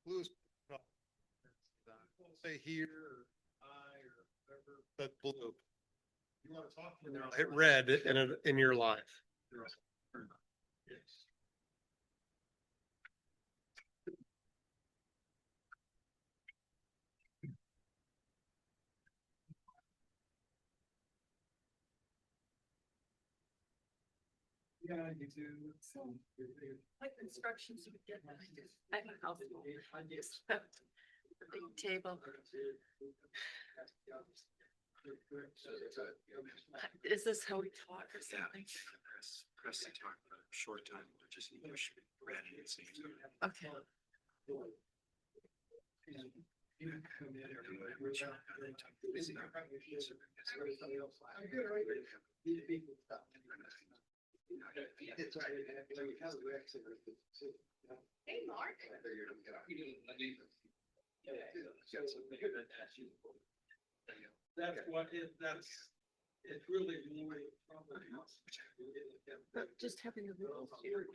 Blue's, no. Say here or I or whatever, but blue. You want to talk to them? Hit red in your live. Yes. Yeah, you do. What instructions you get? I have a house. I just have a big table. Is this how we talk or something? Press to talk for a short time, but just push red and see. Okay. Hey, Mark. That's what it, it's really more. But just having the rules here.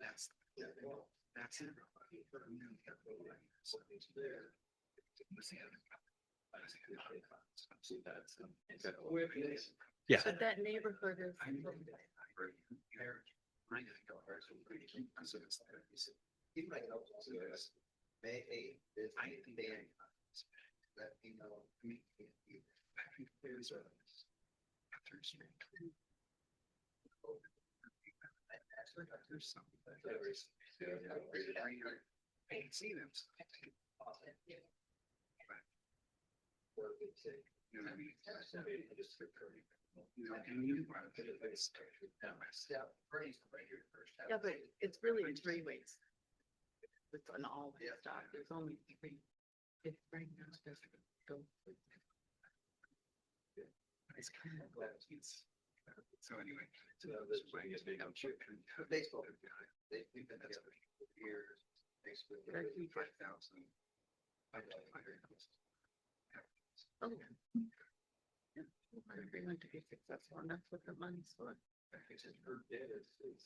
That's it. Yeah. But that neighborhood is. May 8th is the band. Let me know. I can see them. Yeah, but it's really in three ways. With an all stock, there's only three. If right now it doesn't go. It's kind of. So anyway. Baseball. They've been together for years. Baseball. 5,000. Oh. Yeah. Everyone to be successful, and that's what the money's for.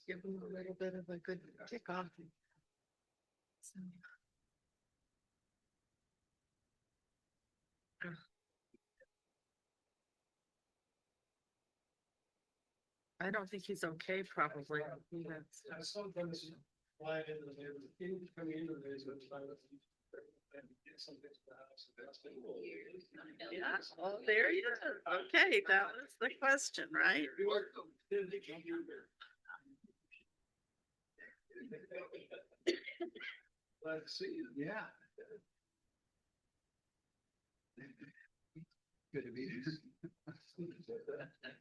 Give them a little bit of a good kickoff. So. I don't think he's okay, probably. I saw them fly into the neighborhood, coming into the basement. Yeah, well, there you go. Okay, that was the question, right? Let's see, yeah. Good to be here.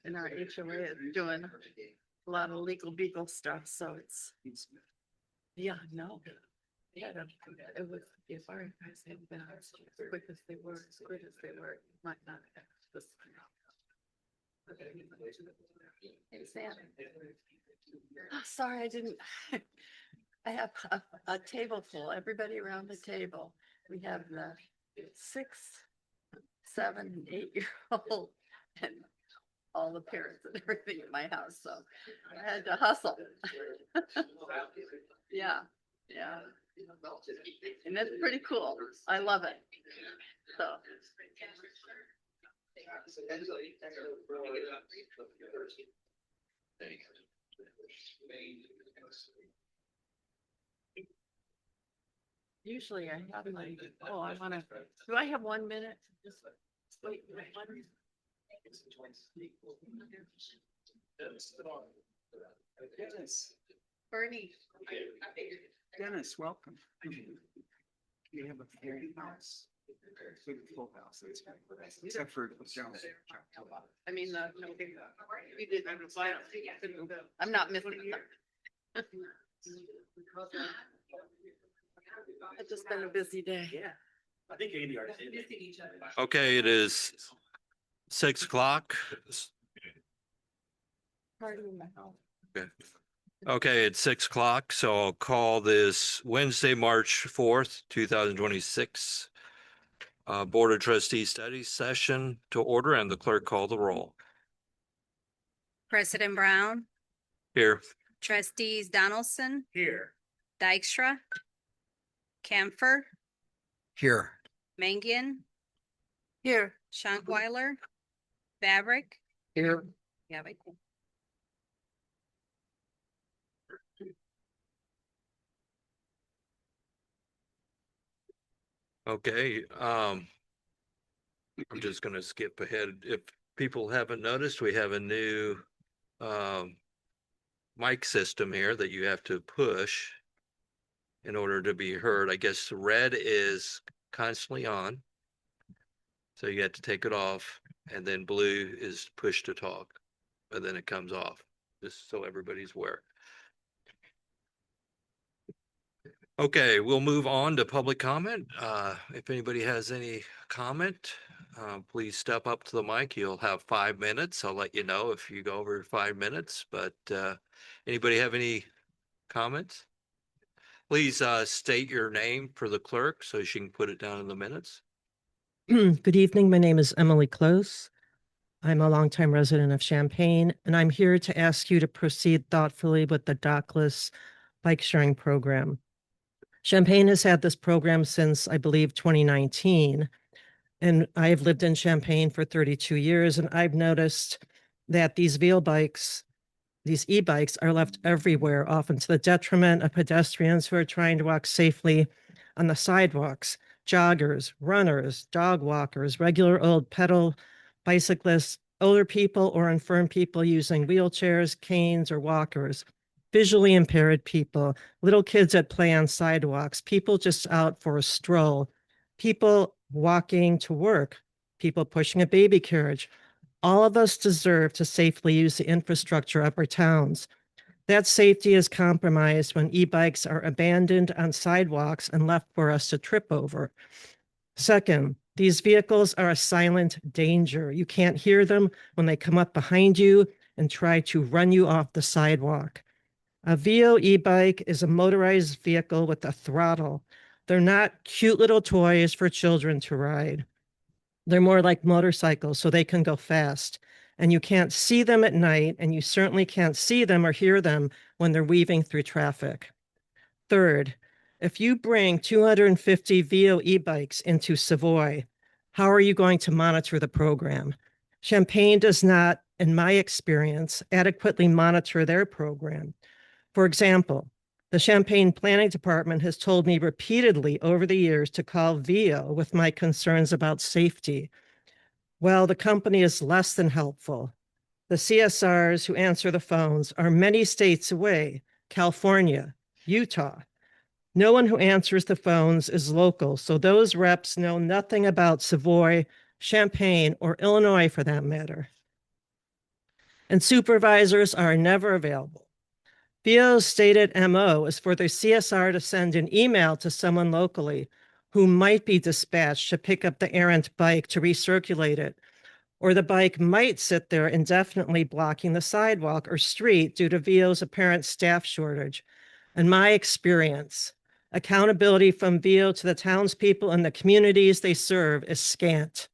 And our HOA is doing a lot of legal beagle stuff, so it's, yeah, no. Yeah, it was, if our guys had been as quick as they were, as good as they were, it might not have this. Hey, Sam. Oh, sorry, I didn't. I have a table full, everybody around the table. We have the 6, 7, and 8-year-old and all the parents and everything in my house, so I had to hustle. Yeah, yeah. And that's pretty cool. I love it. So. Usually I have like, oh, I wanna, do I have 1 minute? Just wait. Bernie. Dennis, welcome. We have a very house. Full house. Except for Jones. I mean, we did. I'm not missing it. It's just been a busy day. Yeah. I think ADR. Okay, it is 6 o'clock. Party in my house. Okay. Okay, it's 6 o'clock, so I'll call this Wednesday, March 4th, 2026. Board of Trustees study session to order, and the clerk call the roll. President Brown, Here. Trustees Donaldson, Here. Dykstra, Camphor, Here. Mangian, Here. Shantweiler, Fabric. Here. Yeah, right. Okay, I'm just gonna skip ahead. If people haven't noticed, we have a new mic system here that you have to push in order to be heard. I guess red is constantly on. So you have to take it off, and then blue is push to talk, and then it comes off, just so everybody's aware. Okay, we'll move on to public comment. If anybody has any comment, please step up to the mic. You'll have 5 minutes. I'll let you know if you go over 5 minutes, but anybody have any comments? Please state your name for the clerk so she can put it down in the minutes. Good evening. My name is Emily Close. I'm a longtime resident of Champaign, and I'm here to ask you to proceed thoughtfully with the dockless bike sharing program. Champaign has had this program since, I believe, 2019, and I have lived in Champaign for 32 years, and I've noticed that these these e-bikes are left everywhere, often to the detriment of pedestrians who are trying to walk safely on the sidewalks, joggers, runners, dog walkers, regular old pedal bicyclists, older people or infirm people using wheelchairs, canes, or walkers, visually impaired people, little kids at play on sidewalks, people just out for a stroll, people walking to work, people pushing a baby carriage. All of us deserve to safely use the infrastructure of our towns. That safety is compromised when e-bikes are abandoned on sidewalks and left for us to trip over. Second, these vehicles are a silent danger. You can't hear them when they come up behind you and try to run you off the sidewalk. A VO e-bike is a motorized vehicle with a throttle. They're not cute little toys for children to ride. They're more like motorcycles, so they can go fast. And you can't see them at night, and you certainly can't see them or hear them when they're weaving through traffic. Third, if you bring 250 VO e-bikes into Savoy, how are you going to monitor the program? Champaign does not, in my experience, adequately monitor their program. For example, the Champaign Planning Department has told me repeatedly over the years to call VO with my concerns about safety. Well, the company is less than helpful. The CSRs who answer the phones are many states away, California, Utah. No one who answers the phones is local, so those reps know nothing about Savoy, Champaign, or Illinois for that matter. And supervisors are never available. VO's stated MO is for the CSR to send an email to someone locally who might be dispatched to pick up the errant bike to recirculate it, or the bike might sit there indefinitely blocking the sidewalk or street due to VO's apparent staff shortage. In my experience, accountability from VO to the townspeople and the communities they serve is scant.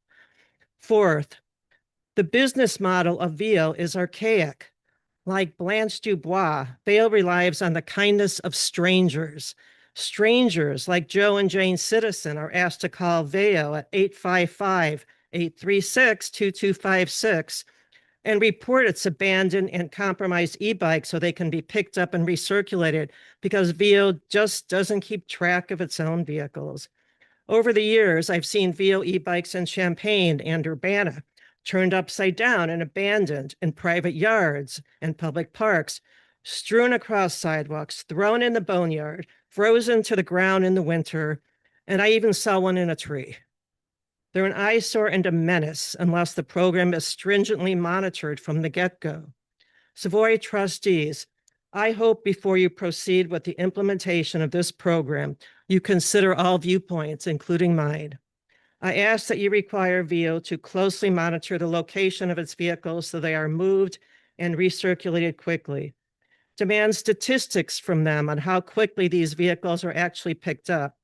Fourth, the business model of VO is archaic. Like Blanche Dubois, VO relies on the kindness of strangers. Strangers like Joe and Jane Citizen are asked to call VO at 855-836-2256 and report its abandoned and compromised e-bike so they can be picked up and recirculated because VO just doesn't keep track of its own vehicles. Over the years, I've seen VO e-bikes in Champaign and Urbana turned upside down and abandoned in private yards and public parks, strewn across sidewalks, thrown in the boneyard, frozen to the ground in the winter, and I even saw one in a tree. They're an eyesore and a menace unless the program is stringently monitored from the get-go. Savoy trustees, I hope before you proceed with the implementation of this program, you consider all viewpoints, including mine. I ask that you require VO to closely monitor the location of its vehicles so they are moved and recirculated quickly. Demand statistics from them on how quickly these vehicles are actually picked up.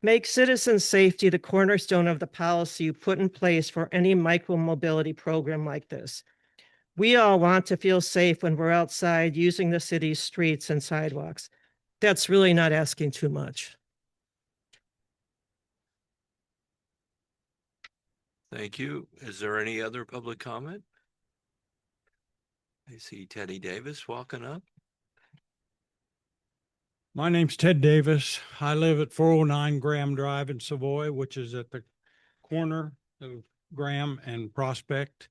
Make citizen safety the cornerstone of the policy you put in place for any micro-mobility program like this. We all want to feel safe when we're outside using the city's streets and sidewalks. That's really not asking too much. Thank you. Is there any other public comment? I see Teddy Davis walking up. My name's Ted Davis. I live at 409 Graham Drive in Savoy, which is at the corner of Graham and Prospect.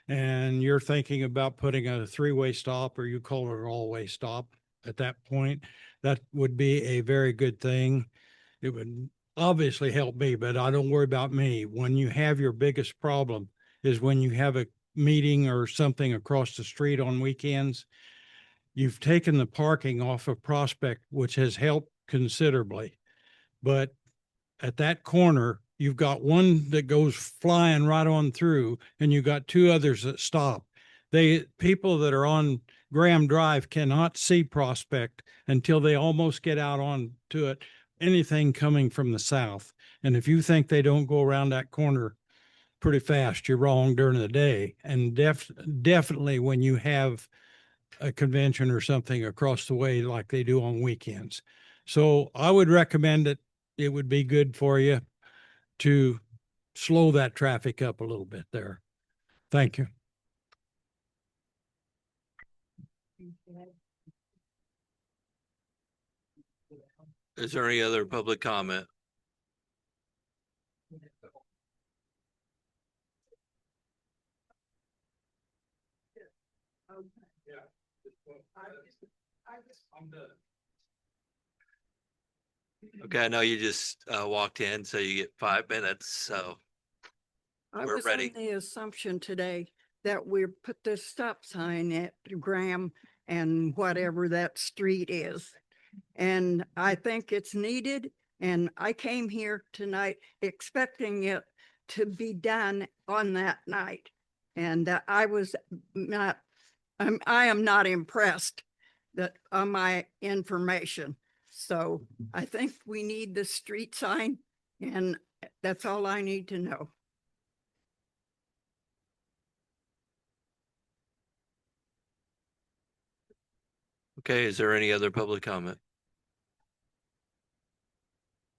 And you're thinking about putting a three-way stop, or you call it an all-way stop at that point. That would be a very good thing. It would obviously help me, but I don't worry about me. When you have your biggest problem is when you have a meeting or something across the street on weekends. You've taken the parking off of Prospect, which has helped considerably. But at that corner, you've got one that goes flying right on through, and you've got two others that stop. People that are on Graham Drive cannot see Prospect until they almost get out onto it, anything coming from the south. And if you think they don't go around that corner pretty fast, you're wrong during the day. And definitely when you have a convention or something across the way like they do on weekends. So I would recommend that it would be good for you to slow that traffic up a little bit there. Thank you. Is there any other public comment? Okay, I know you just walked in, so you get 5 minutes, so I We're was ready. on the assumption today that we put this stop sign at Graham and whatever that street is. And I think it's needed. And I came here tonight expecting it to be done on that night. And I was not, I am not impressed that on my information. So I think we need the street sign, and that's all I need to know. okay, is there any other public comment?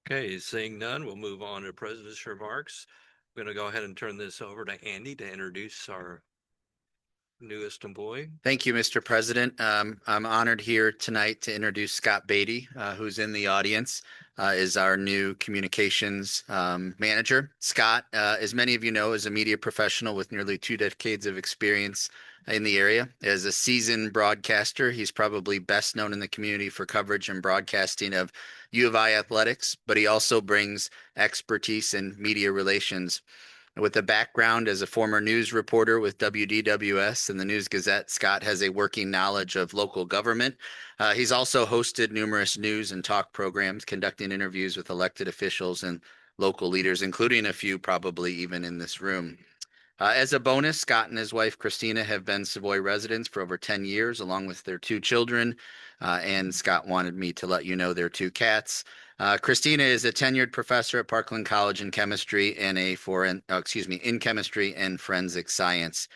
Okay, seeing none, we'll move on to president's remarks. I'm gonna go ahead and turn this over to Andy to introduce our newest employee. Thank you, Mr. President. I'm honored here tonight to introduce Scott Beatty, who's in the audience, is our new communications manager. Scott, as many of you know, is a media professional with nearly 2 decades of experience in the area. As a seasoned broadcaster, he's probably best known in the community for coverage and broadcasting of U of I athletics, but he also brings expertise in media relations. With a background as a former news reporter with WDWS and the News Gazette, Scott has a working knowledge of local government. He's also hosted numerous news and talk programs, conducting interviews with elected officials and local leaders, including a few probably even in this room. As a bonus, Scott and his wife, Christina, have been Savoy residents for over 10 years, along with their 2 children. And Scott wanted me to let you know their 2 cats. Christina is a tenured professor at Parkland College in chemistry and in chemistry and forensic science.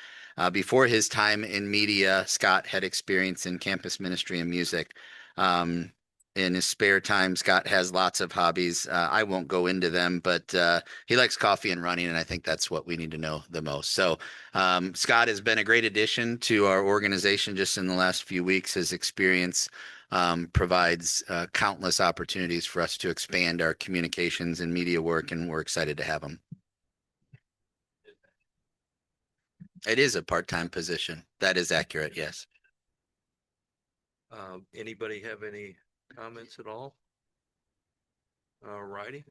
Before his time in media, Scott had experience in campus ministry and music. In his spare time, Scott has lots of hobbies. I won't go into them, but he likes coffee and running, and I think that's what we need to know the most. So Scott has been a great addition to our organization just in the last few weeks. His experience provides countless opportunities for us to expand our communications and media work, and we're excited to have him. It is a part-time position. That is accurate, yes. Anybody have any comments at all? All righty.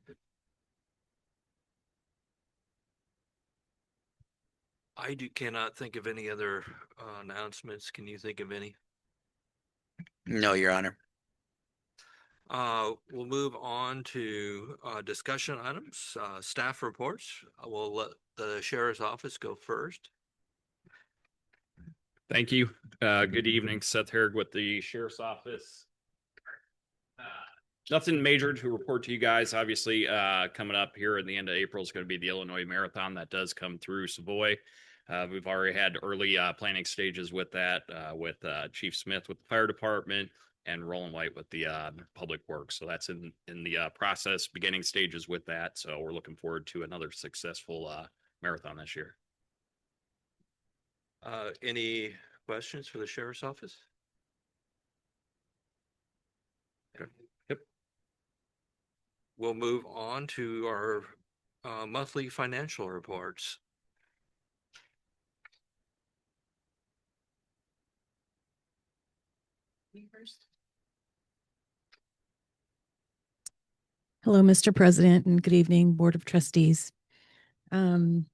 Cannot think of any other announcements. Can you think of any? No, Your Honor. We'll move on to discussion items, staff reports. We'll let the sheriff's office go first. Thank you. Good evening, Seth Herrig with the Sheriff's Office. Nothing major to report to you guys. Obviously, coming up here in the end of April is going to be the Illinois Marathon that does come through Savoy. We've already had early planning stages with that, with Chief Smith with the fire department and Roland White with the public works. So that's in the process, beginning stages with that. So we're looking forward to another successful marathon this year. Any questions for the sheriff's office? Okay. Yep. We'll move on to our monthly financial reports. Hello, Mr. President, and good evening, Board of Trustees. I'll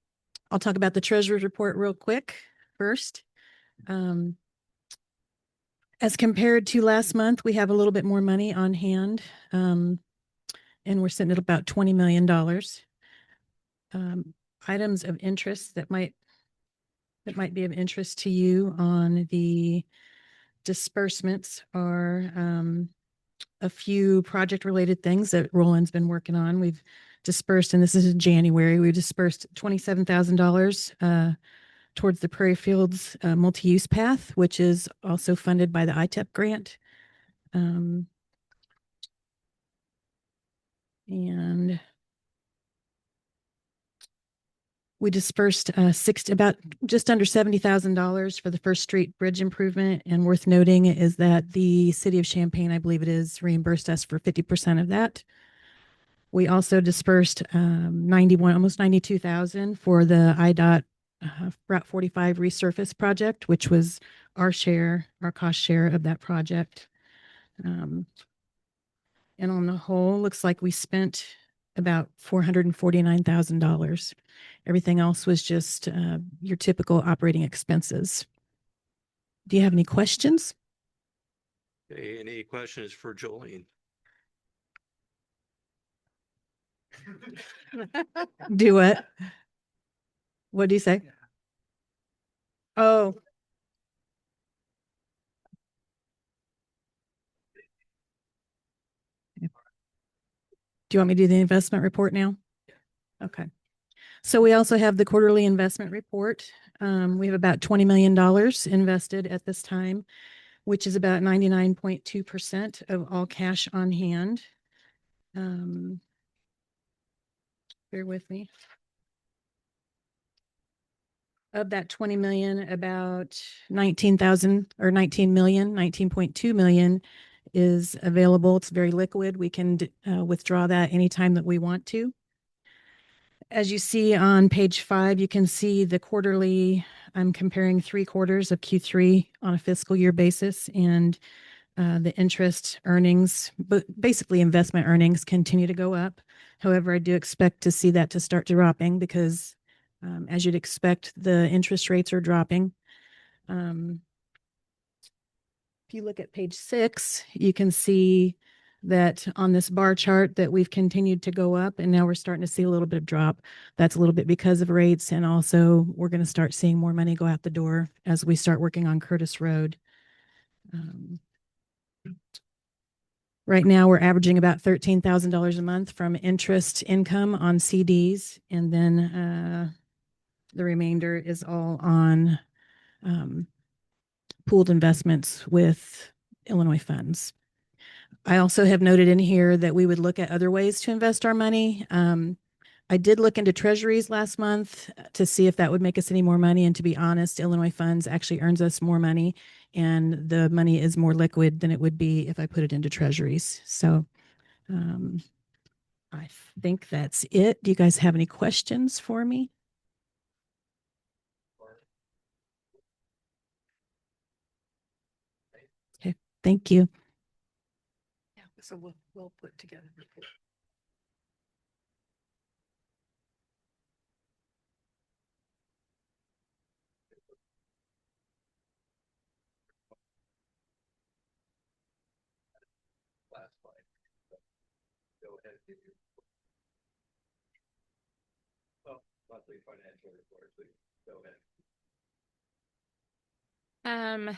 talk about the treasurer's report real quick first. As compared to last month, we have a little bit more money on hand, and we're sitting at about $20 million. Items of interest that might be of interest to you on the disbursements are a few project-related things that Roland's been working on. We've dispersed, and this is in January, we dispersed $27,000 towards the Prairie Fields multi-use path, which is also funded by the ITEP grant. And we dispersed about just under $70,000 for the First Street Bridge improvement. And worth noting is that the city of Champaign, I believe it is, reimbursed us for 50% of that. We also dispersed almost 92,000 for the IDOT Route 45 resurface project, which was our cost share of that project. And on the whole, looks like we spent about $449,000. Everything else was just your typical operating expenses. Do you have any questions? Okay, any questions for Jolene? Do what? What do you say? Oh. Do you want me to do the investment report now? Okay. So we also have the quarterly investment report. We have about $20 million invested at this time, which is about 99.2% of all cash on hand. Bear with me. Of that 20 million, about 19.2 million is available. It's very liquid. We can withdraw that anytime that we want to. As you see on page 5, you can see the quarterly, I'm comparing 3 quarters of Q3 on a fiscal year basis, and the interest earnings, but basically investment earnings, continue to go up. However, I do expect to see that to start dropping because as you'd expect, the interest rates are dropping. If you look at page 6, you can see that on this bar chart that we've continued to go up, and now we're starting to see a little bit of drop. That's a little bit because of rates, and also we're going to start seeing more money go out the door as we start working on Curtis Road. Right now, we're averaging about $13,000 a month from interest income on CDs, and then the remainder is all on pooled investments with Illinois funds. I also have noted in here that we would look at other ways to invest our money. I did look into treasuries last month to see if that would make us any more money. And to be honest, Illinois funds actually earns us more money, and the money is more liquid than it would be if I put it into treasuries. So I think that's it. Do you guys have any questions for me? Okay, thank you. Yeah, so we'll put together. Go ahead. Monthly financial report, please. Go ahead.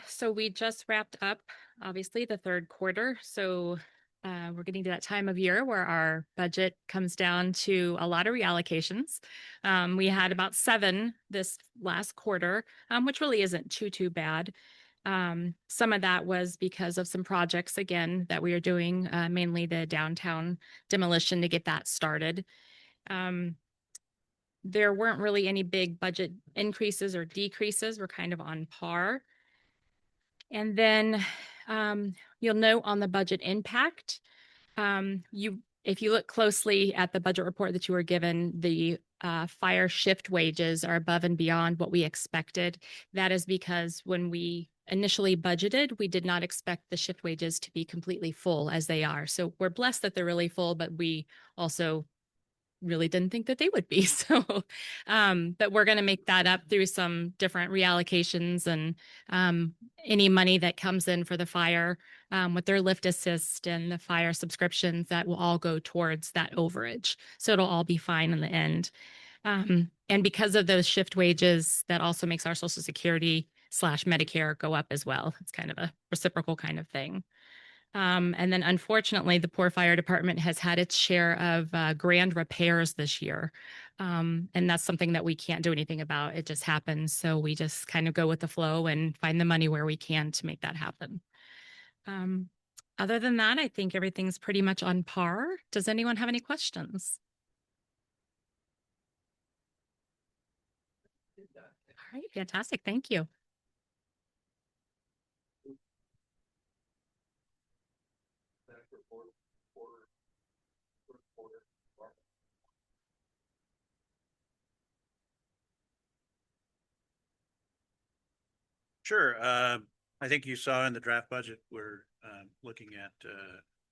So we just wrapped up, obviously, the third quarter. So We're getting to that time of year where our budget comes down to a lot of reallocations. We had about 7 this last quarter, which really isn't too bad. Some of that was because of some projects, again, that we are doing, mainly the downtown demolition to get that started. There weren't really any big budget increases or decreases. We're kind of on par. And then you'll note on the budget impact, if you look closely at the budget report that you were given, the fire shift wages are above and beyond what we expected. That is because when we initially budgeted, we did not expect the shift wages to be completely full as they are. So we're blessed that they're really full, but we also really didn't think that they would be. So, but we're going to make that up through some different reallocations and any money that comes in for the fire with their lift assist and the fire subscriptions that will all go towards that overage. So it'll all be fine in the end. And because of those shift wages, that also makes our Social Security / Medicare go up as well. It's kind of a reciprocal kind of thing. And then unfortunately, the poor fire department has had its share of grand repairs this year. And that's something that we can't do anything about. It just happens. So we just kind of go with the flow and find the money where we can to make that happen. Other than that, I think everything's pretty much on par. Does anyone have any questions? All right, fantastic. Thank you. Sure. I think you saw in the draft budget, we're looking at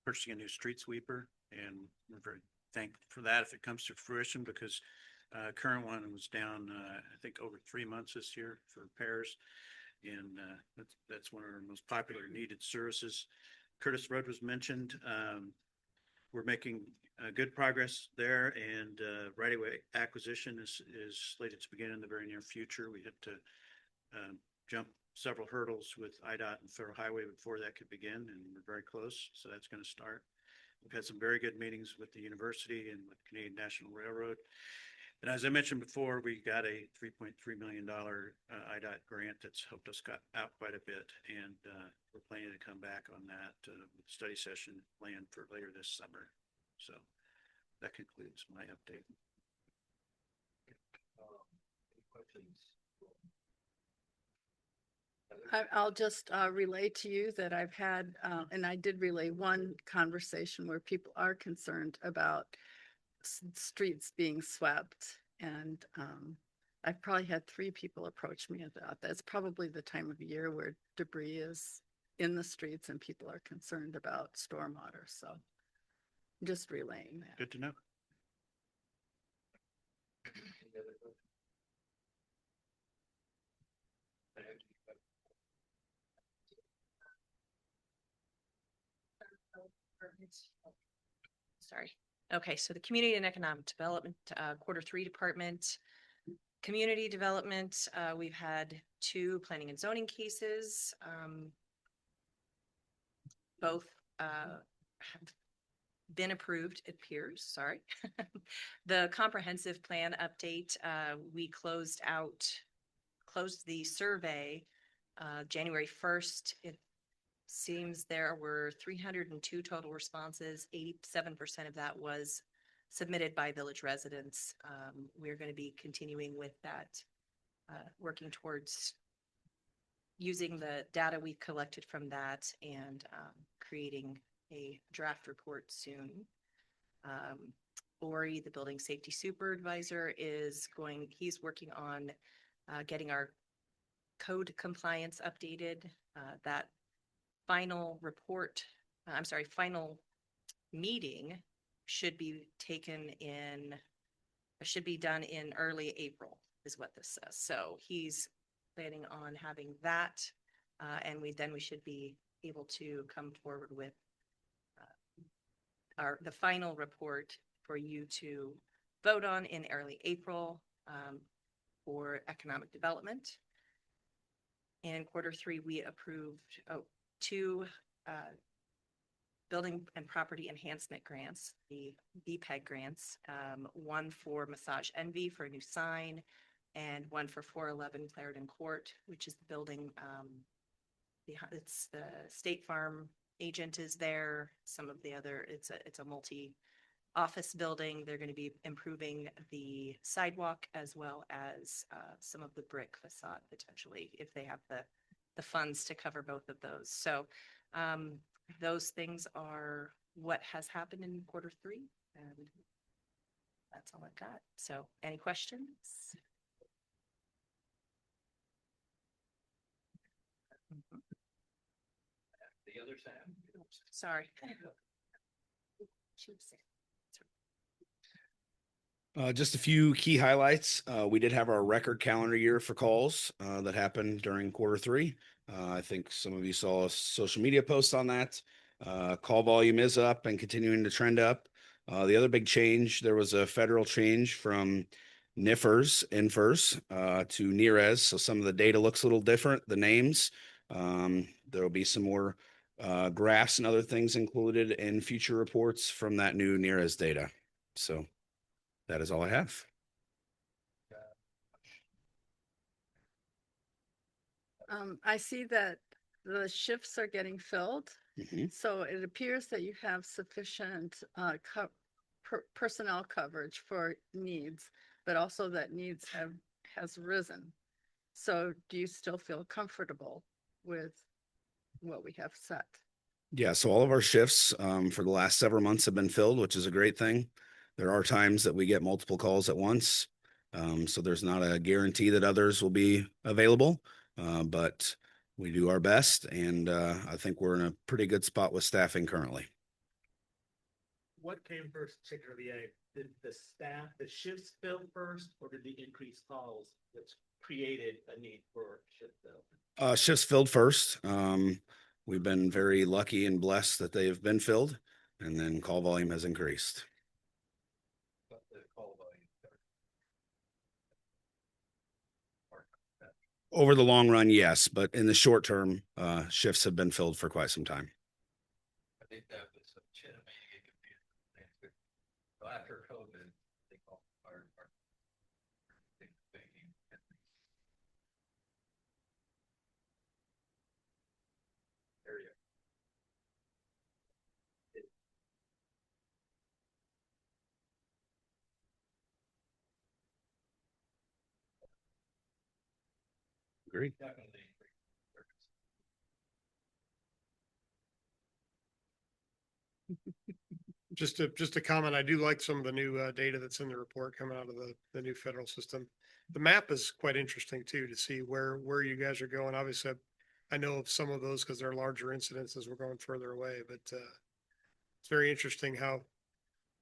purchasing a new street sweeper, and we're very thankful for that if it comes to fruition, because current one was down, I think, over 3 months this year for repairs, and that's one of our most popular needed services. Curtis Road was mentioned. We're making good progress there, and right-of-way acquisition is slated to begin in the very near future. We had to jump several hurdles with IDOT and Federal Highway before that could begin, and we're very close, so that's going to start. We've had some very good meetings with the university and with Canadian National Railroad. And as I mentioned before, we got a $3.3 million IDOT grant that's helped us got out quite a bit, and we're planning to come back on that with a study session planned for later this summer. So that concludes my update. Any questions? I'll just relay to you that I've had, and I did relay one conversation where people are concerned about streets being swept. And I've probably had 3 people approach me about that. It's probably the time of year where debris is in the streets and people are concerned about stormwater. So I'm just relaying that. Good to know. Any other questions? Sorry. Okay, so the Community and Economic Development Q3 department, community development, we've had 2 planning and zoning cases. Both have been approved, it appears, sorry. The comprehensive plan update, we closed the survey January 1st. It seems there were 302 total responses. 87% of that was submitted by village residents. We're going to be continuing with that, working towards using the data we've collected from that and creating a draft report soon. Ori, the building safety supervisor, he's working on getting our code compliance updated. That final meeting should be done in early April is what this says. So he's planning on having that. And we should be able to come forward with the final report for you to vote on in early April for economic development. In Q3, we approved 2 building and property enhancement grants, the BPEG grants, one for Massage Envy for a new sign, and one for 411 Clarendon Court, which is the building, it's the State Farm agent is there. Some of the other, it's a multi-office building. They're going to be improving the sidewalk as well as some of the brick facade potentially, if they have the funds to cover both of those. So those things are what has happened in quarter three, and that's all I've got. So any questions? The other side. Sorry. Just a few key highlights. We did have our record calendar year for calls that happened during quarter three. I think some of you saw a social media post on that. Call volume is up and continuing to trend up. The other big change, there was a federal change from NFIRS to NERES. So some of the data looks a little different, the names. There will be some more graphs and other things included in future reports from that new NERES data. So that is all I have. I see that the shifts are getting filled. Mhm. So it appears that you have sufficient personnel coverage for needs, but also that needs has risen. So do you still feel comfortable with what we have set? Yeah, so all of our shifts for the last several months have been filled, which is a great thing. There are times that we get multiple calls at once. So there's not a guarantee that others will be available, but we do our best. And I think we're in a pretty good spot with staffing currently. What came first, particularly, did the staff, the shifts fill first, or did the increased calls which created a need for shift fill? Shifts filled first. We've been very lucky and blessed that they have been filled, and then call volume has increased. Over the long run, yes, but in the short term, shifts have been filled for quite some time. I think that was a so after COVID, they called the fire department. Area. Agreed. Definitely. Just a comment, I do like some of the new data that's in the report coming out of the new federal system. The map is quite interesting too, to see where you guys are going. Obviously, I know of some of those because they're larger incidents as we're going further away, but it's very interesting how,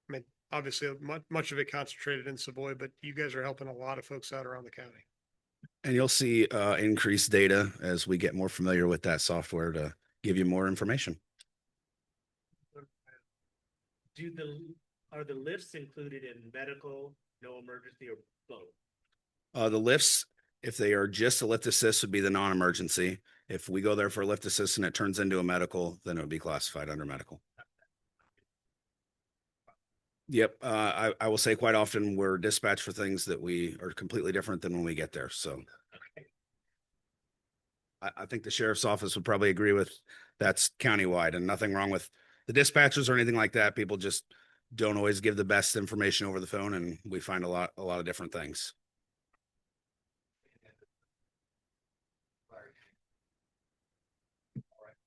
I mean, obviously much of it concentrated in Savoy, but you guys are helping a lot of folks out around the county. And you'll see increased data as we get more familiar with that software to give you more information. Are the lifts included in medical, no emergency, or both? The lifts, if they are just a lift assist, would be the non-emergency. If we go there for a lift assist and it turns into a medical, then it would be classified under medical. Yep. I will say quite often we're dispatched for things that we are completely different than when we get there. So I think the sheriff's office would probably agree with that's countywide, and nothing wrong with the dispatchers or anything like that. People just don't always give the best information over the phone, and we find a lot of different things.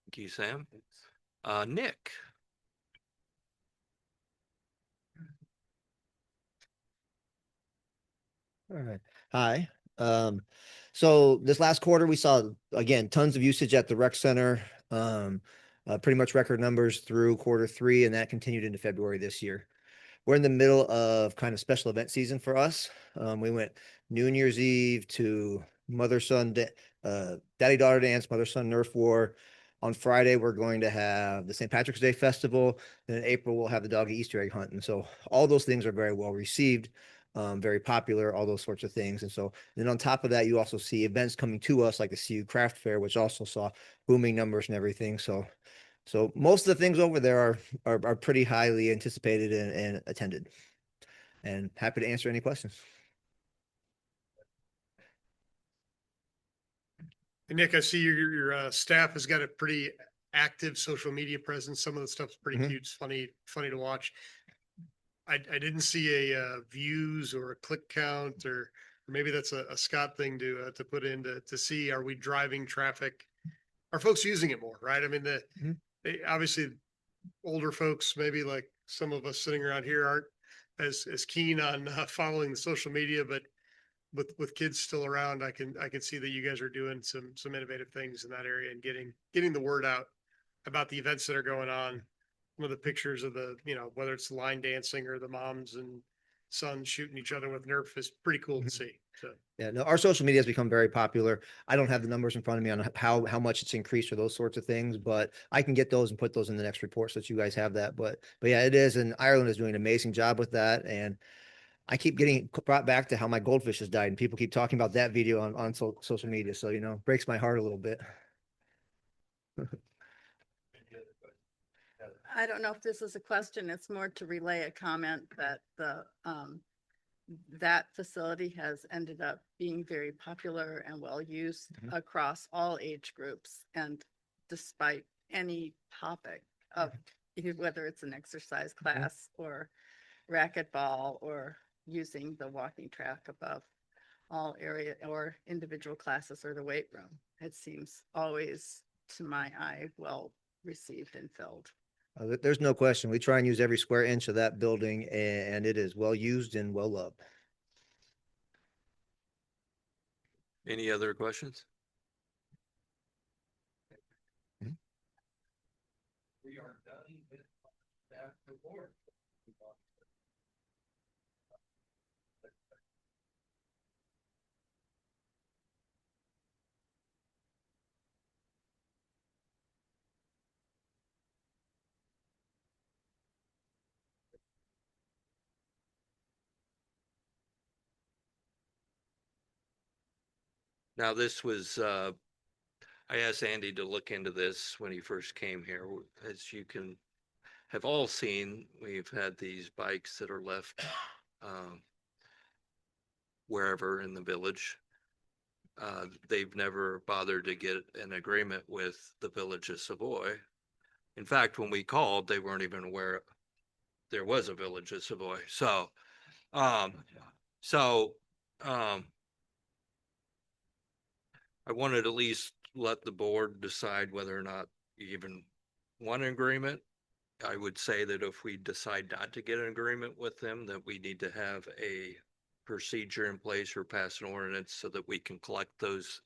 Thank you, Sam. Nick. All right. Hi. So this last quarter, we saw, again, tons of usage at the rec center, pretty much record numbers through quarter three, and that continued into February this year. We're in the middle of kind of special event season for us. We went New Year's Eve to mother-son, daddy-daughter dance, mother-son Nerf war. On Friday, we're going to have the St. Patrick's Day Festival. Then in April, we'll have the doggy Easter egg hunt. And so all those things are very well received. Very popular, all those sorts of things. And so then on top of that, you also see events coming to us like the CU Craft Fair, which also saw booming numbers and everything. So So most of the things over there are pretty highly anticipated and attended. And happy to answer any questions. And Nick, I see your staff has got a pretty active social media presence. Some of the stuff's pretty Mhm. cute. It's funny to watch. I didn't see a views or a click count, or maybe that's a Scott thing to put in to see, are we driving traffic? Are folks using it more, right? I mean, Mhm. obviously older folks, maybe like some of us sitting around here, aren't as keen on following the social media, but with kids still around, I can see that you guys are doing some innovative things in that area and getting the word out about the events that are going on. Some of the pictures of the, whether it's line dancing or the moms and sons shooting each other with Nerf is pretty cool to see. So Yeah, no, our social media has become very popular. I don't have the numbers in front of me on how much it's increased or those sorts of things, but I can get those and put those in the next report so that you guys have that. But yeah, it is, and Ireland is doing an amazing job with that. And I keep getting brought back to how my goldfish has died, and people keep talking about that video on social media. So breaks my heart a little bit. I don't know if this is a question. It's more to relay a comment that that facility has ended up being very popular and well used across all age groups. And despite any topic of whether it's an exercise class or racquetball or using the walking track above all area or individual classes or the weight room, it seems always, to my eye, well received and filled. There's no question. We try and use every square inch of that building, and it is well used and well loved. Any other questions? we are done with that report. Now, this was, I asked Andy to look into this when he first came here. As you can have all seen, we've had these bikes that are left wherever in the village. They've never bothered to get an agreement with the village of Savoy. In fact, when we called, they weren't even aware there was a village of Savoy. Um, I wanted to at least let the board decide whether or not you even want an agreement. I would say that if we decide not to get an agreement with them, that we need to have a procedure in place or pass an ordinance so that we can collect those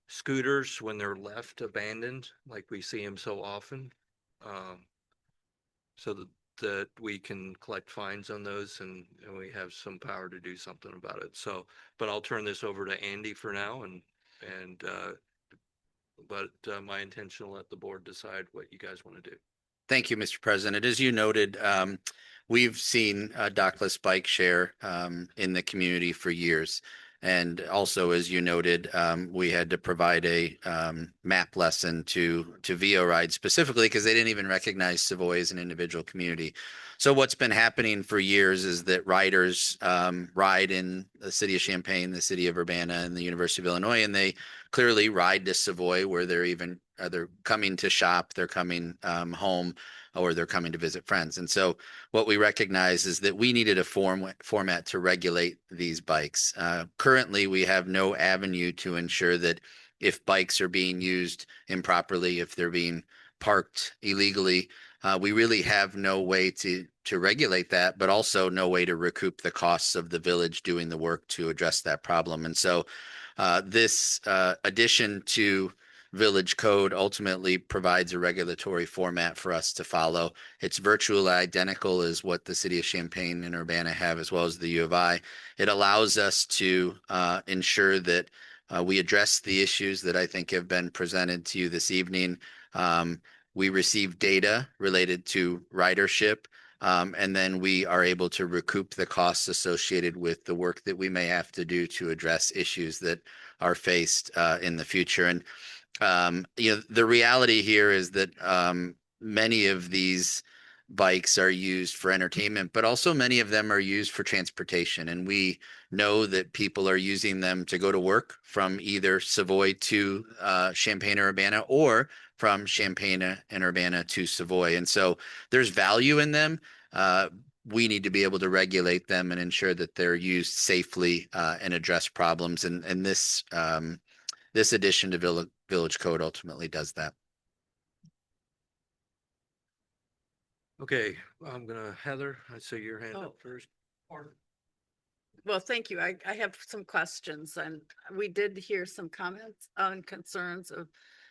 scooters when they're left abandoned, like we see them so often. So that we can collect fines on those and we have some power to do something about it. So, but I'll turn this over to Andy for now but my intention to let the board decide what you guys want to do. Thank you, Mr. President. As you noted, we've seen dockless bike share in the community for years. And also, as you noted, we had to provide a map lesson to VO Ride specifically because they didn't even recognize Savoy as an individual community. So what's been happening for years is that riders ride in the city of Champaign, the city of Urbana, and the University of Illinois, and they clearly ride to Savoy where they're coming to shop, they're coming home, or they're coming to visit friends. And so what we recognize is that we needed a format to regulate these bikes. Currently, we have no avenue to ensure that if bikes are being used improperly, if they're being parked illegally, we really have no way to regulate that, but also no way to recoup the costs of the village doing the work to address that problem. And so this addition to village code ultimately provides a regulatory format for us to follow. It's virtually identical as what the city of Champaign and Urbana have, as well as the U of I. It allows us to ensure that we address the issues that I think have been presented to you this evening. We receive data related to ridership, and then we are able to recoup the costs associated with the work that we may have to do to address issues that are faced in the future. And The reality here is that many of these bikes are used for entertainment, but also many of them are used for transportation. And we know that people are using them to go to work from either Savoy to Champaign Urbana or from Champaign and Urbana to Savoy. And so there's value in them. We need to be able to regulate them and ensure that they're used safely and address problems. And this addition to village code ultimately does that. Okay, I'm gonna, Heather, I see your hand Oh. up first. Well, thank you. I have some questions, and we did hear some comments on concerns of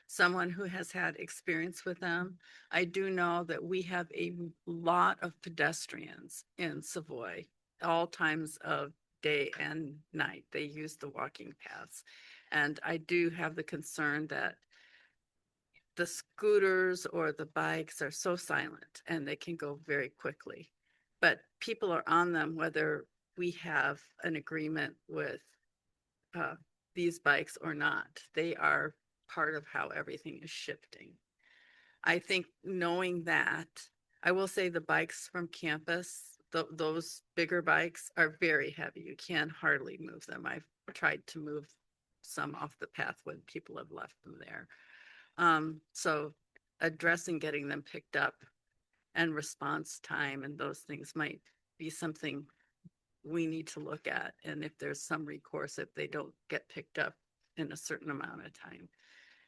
someone who has had experience with them. I do know that we have a lot of pedestrians in Savoy, all times of day and night. They use the walking paths. And I do have the concern that the scooters or the bikes are so silent and they can go very quickly. But people are on them whether we have an agreement with these bikes or not. They are part of how everything is shifting. I think knowing that, I will say the bikes from campus, those bigger bikes are very heavy. You can hardly move them. I've tried to move some off the path when people have left them there. So addressing getting them picked up and response time and those things might be something we need to look at. And if there's some recourse, if they don't get picked up in a certain amount of time.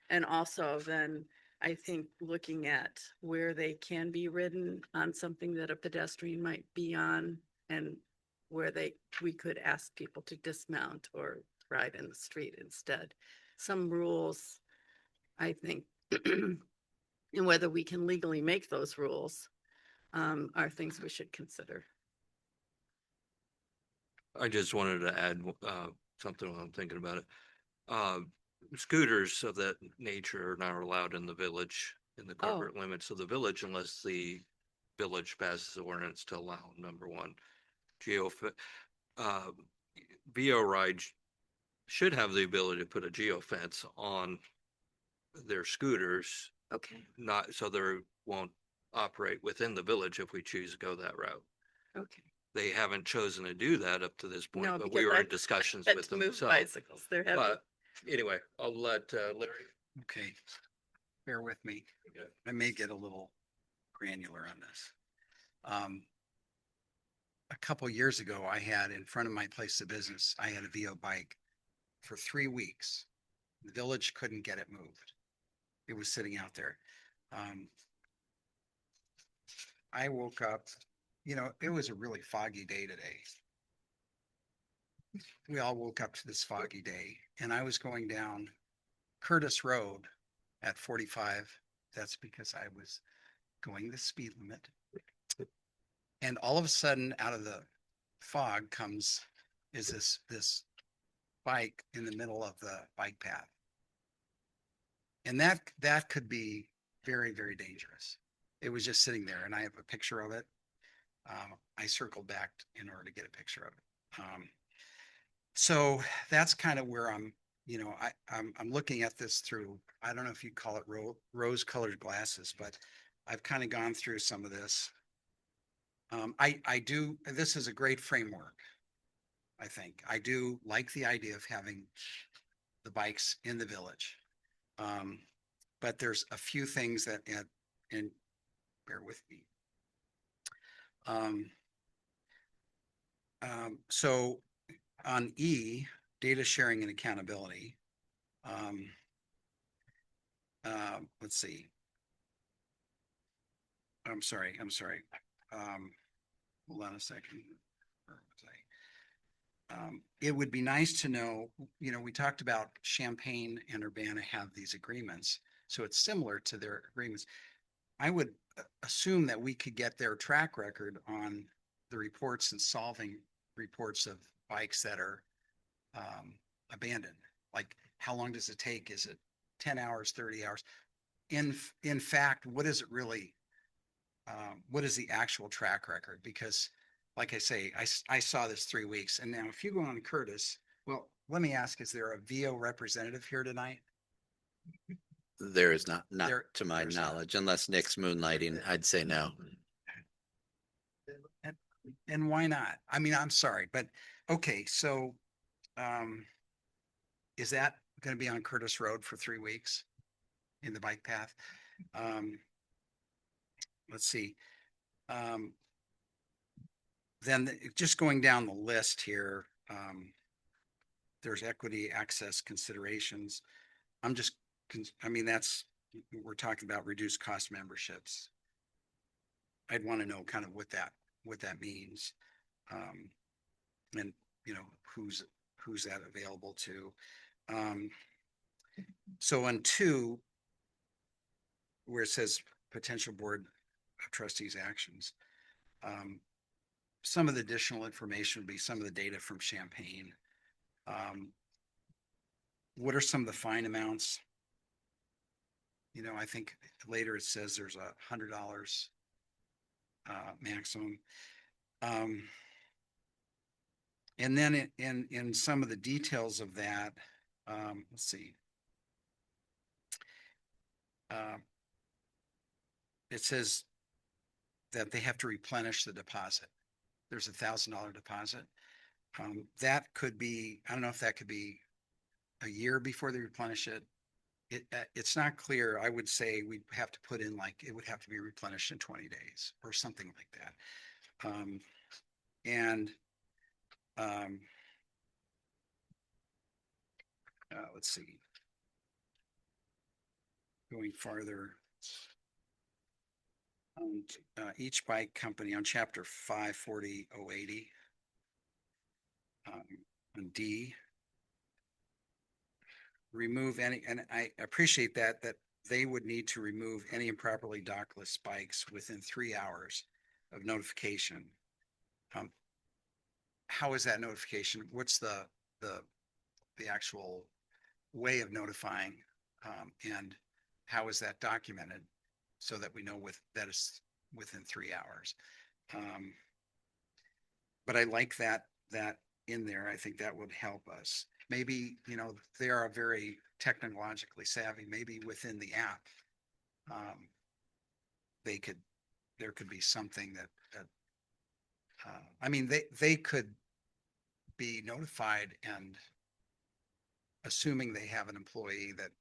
And also then I think looking at where they can be ridden on something that a pedestrian might be on and where we could ask people to dismount or ride in the street instead. Some rules, I think, and whether we can legally make those rules are things we should consider. I just wanted to add something while I'm thinking about it. Scooters of that nature are not allowed in the village, in the corporate limits of the village, unless the village passes the ordinance to allow, number one. VO Ride should have the ability to put a geofence on their scooters. Okay. Not so they won't operate within the village if we choose to go that route. Okay. They haven't chosen to do that up to this point, No, but because we were I in discussions had with to them. move So, bicycles. They're heavy. but anyway, I'll let Larry. Okay, bear with me. I may get a little granular on this. A couple years ago, I had in front of my place of business, I had a VO bike for 3 weeks. The village couldn't get it moved. It was sitting out there. I woke up, it was a really foggy day today. We all woke up to this foggy day and I was going down Curtis Road at 45. That's because I was going the speed limit. And all of a sudden out of the fog is this bike in the middle of the bike path. And that could be very, very dangerous. It was just sitting there and I have a picture of it. I circled back in order to get a picture of it. So that's kind of where I'm looking at this through, I don't know if you call it rose colored glasses, but I've kind of gone through some of this. This is a great framework. I think I do like the idea of having the bikes in the village. But there's a few things and bear with me. So on E, data sharing and accountability. Let's see. I'm sorry. Hold on a second. Where was I? It would be nice to know, we talked about Champaign and Urbana have these agreements, so it's similar to their agreements. I would assume that we could get their track record on the reports and solving reports of bikes that are abandoned. Like, how long does it take? Is it 10 hours, 30 hours? In fact, what is it really? What is the actual track record? Because like I say, I saw this 3 weeks. And now if you go on Curtis, well, let me ask, is there a VO representative here tonight? There is not There- to my there's not. knowledge, unless Nick's moonlighting, I'd say no. And why not? I mean, I'm sorry, but okay, so is that gonna be on Curtis Road for 3 weeks in the bike path? Let's see. Then just going down the list here, there's equity access considerations. I mean, we're talking about reduced cost memberships. I'd want to know kind of what that means. And you know, who's that available to? So on 2, where it says potential board of trustees actions, some of the additional information would be some of the data from Champaign. What are some of the fine amounts? You know, I think later it says there's $100 maximum. And then in some of the details of that, let's see. It says that they have to replenish the deposit. There's $1,000 deposit. That could be, I don't know if that could be a year before they replenish it. It's not clear. I would say we'd have to put in like, it would have to be replenished in 20 days or something like that. Let's see. Going farther. Each bike company on chapter 540-080. On D. Remove any, and I appreciate that they would need to remove any improperly dockless bikes within 3 hours of notification. How is that notification? What's the actual way of notifying? And how is that documented so that we know that is within 3 hours? But I like that in there. I think that would help us. Maybe, you know, they are very technologically savvy. Maybe within the app, there could be something that I mean, they could be notified, and assuming they have an employee, that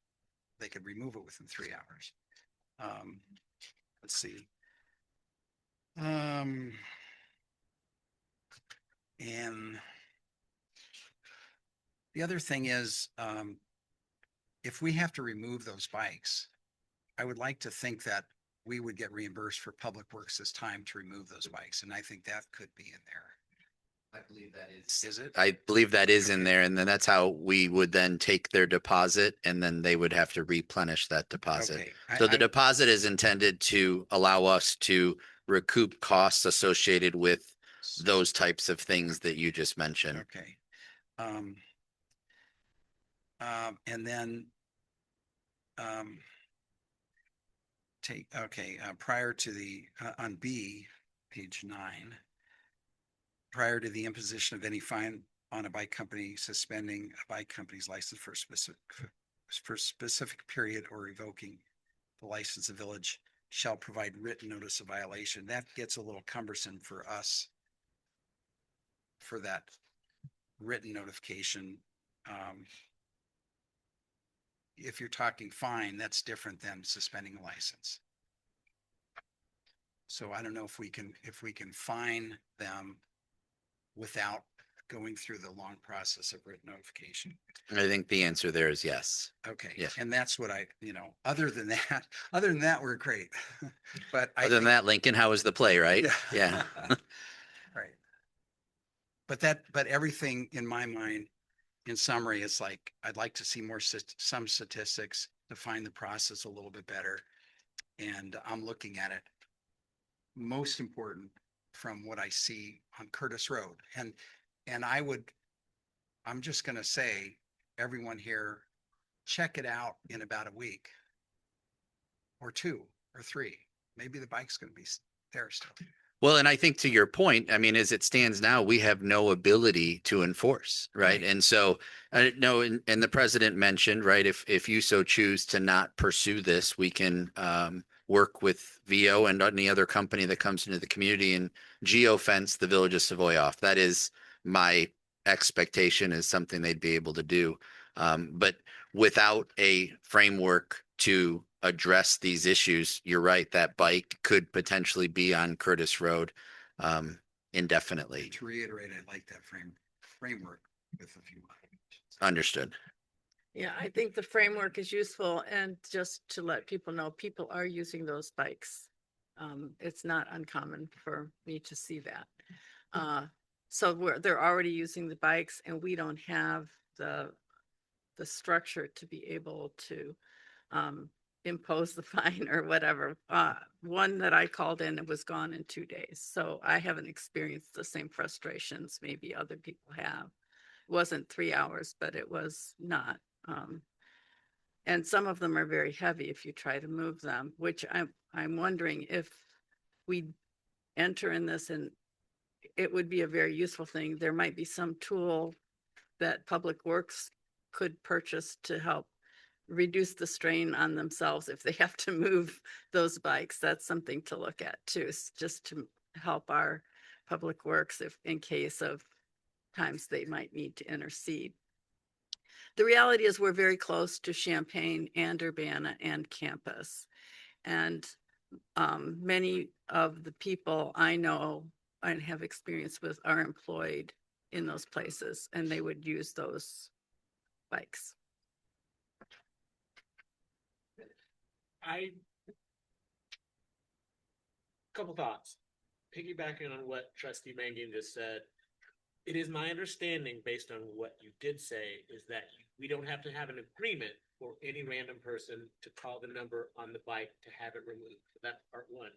they could remove it within 3 hours. Let's see. And the other thing is, if we have to remove those bikes, I would like to think that we would get reimbursed for Public Works' time to remove those bikes. And I think that could be in there. I believe that is. Is it? I believe that is in Okay. there, and then that's how we would then take their deposit, and then they would have to replenish that deposit. Okay. So the deposit is intended to allow us to recoup costs associated with those types of things that you just mentioned. Okay. And then prior to the on B, page 9, prior to the imposition of any fine on a bike company suspending a bike company's license for a specific period or revoking the license, the village shall provide written notice of violation. That gets a little cumbersome for us for that written notification. If you're talking fine, that's different than suspending a license. So I don't know if we can fine them without going through the long process of written notification. I think the answer there is yes. Okay. Yeah. And that's what other than that, we're great. But Other than that, Lincoln, how was the play, right? Yeah. Right. But everything in my mind, in summary, it's like, I'd like to see some statistics, define the process a little bit better. And I'm looking at it most important from what I see on Curtis Road. And I'm just going to say, everyone here, check it out in about a week or 2 or 3. Maybe the bike's going to be there still. Well, and I think to your point, I mean, as it stands now, we have no ability to enforce, right? And so, no, and the president mentioned, right, if you so choose to not pursue this, we can work with VO and any other company that comes into the community and geofence the village of Savoy off. That is my expectation, is something they'd be able to do. But without a framework to address these issues, you're right, that bike could potentially be on Curtis Road indefinitely. To reiterate, I like that framework with a few. Understood. Yeah, I think the framework is useful, and just to let people know, people are using those bikes. It's not uncommon for me to see that. So they're already using the bikes, and we don't have the structure to be able to impose the fine or whatever. One that I called in, it was gone in 2 days. So I haven't experienced the same frustrations maybe other people have. It wasn't 3 hours, but it was not. And some of them are very heavy if you try to move them, which I'm wondering if we enter in this, and it would be a very useful thing. There might be some tool that Public Works could purchase to help reduce the strain on themselves if they have to move those bikes. That's something to look at too, just to help our Public Works if in case of times they might need to intercede. The reality is we're very close to Champaign and Urbana and campus. And many of the people I know and have experience with are employed in those places, and they would use those bikes. Couple thoughts. Piggybacking on what Trustee Mangan just said, it is my understanding, based on what you did say, is that we don't have to have an agreement for any random person to call the number on the bike to have it removed. That's part one.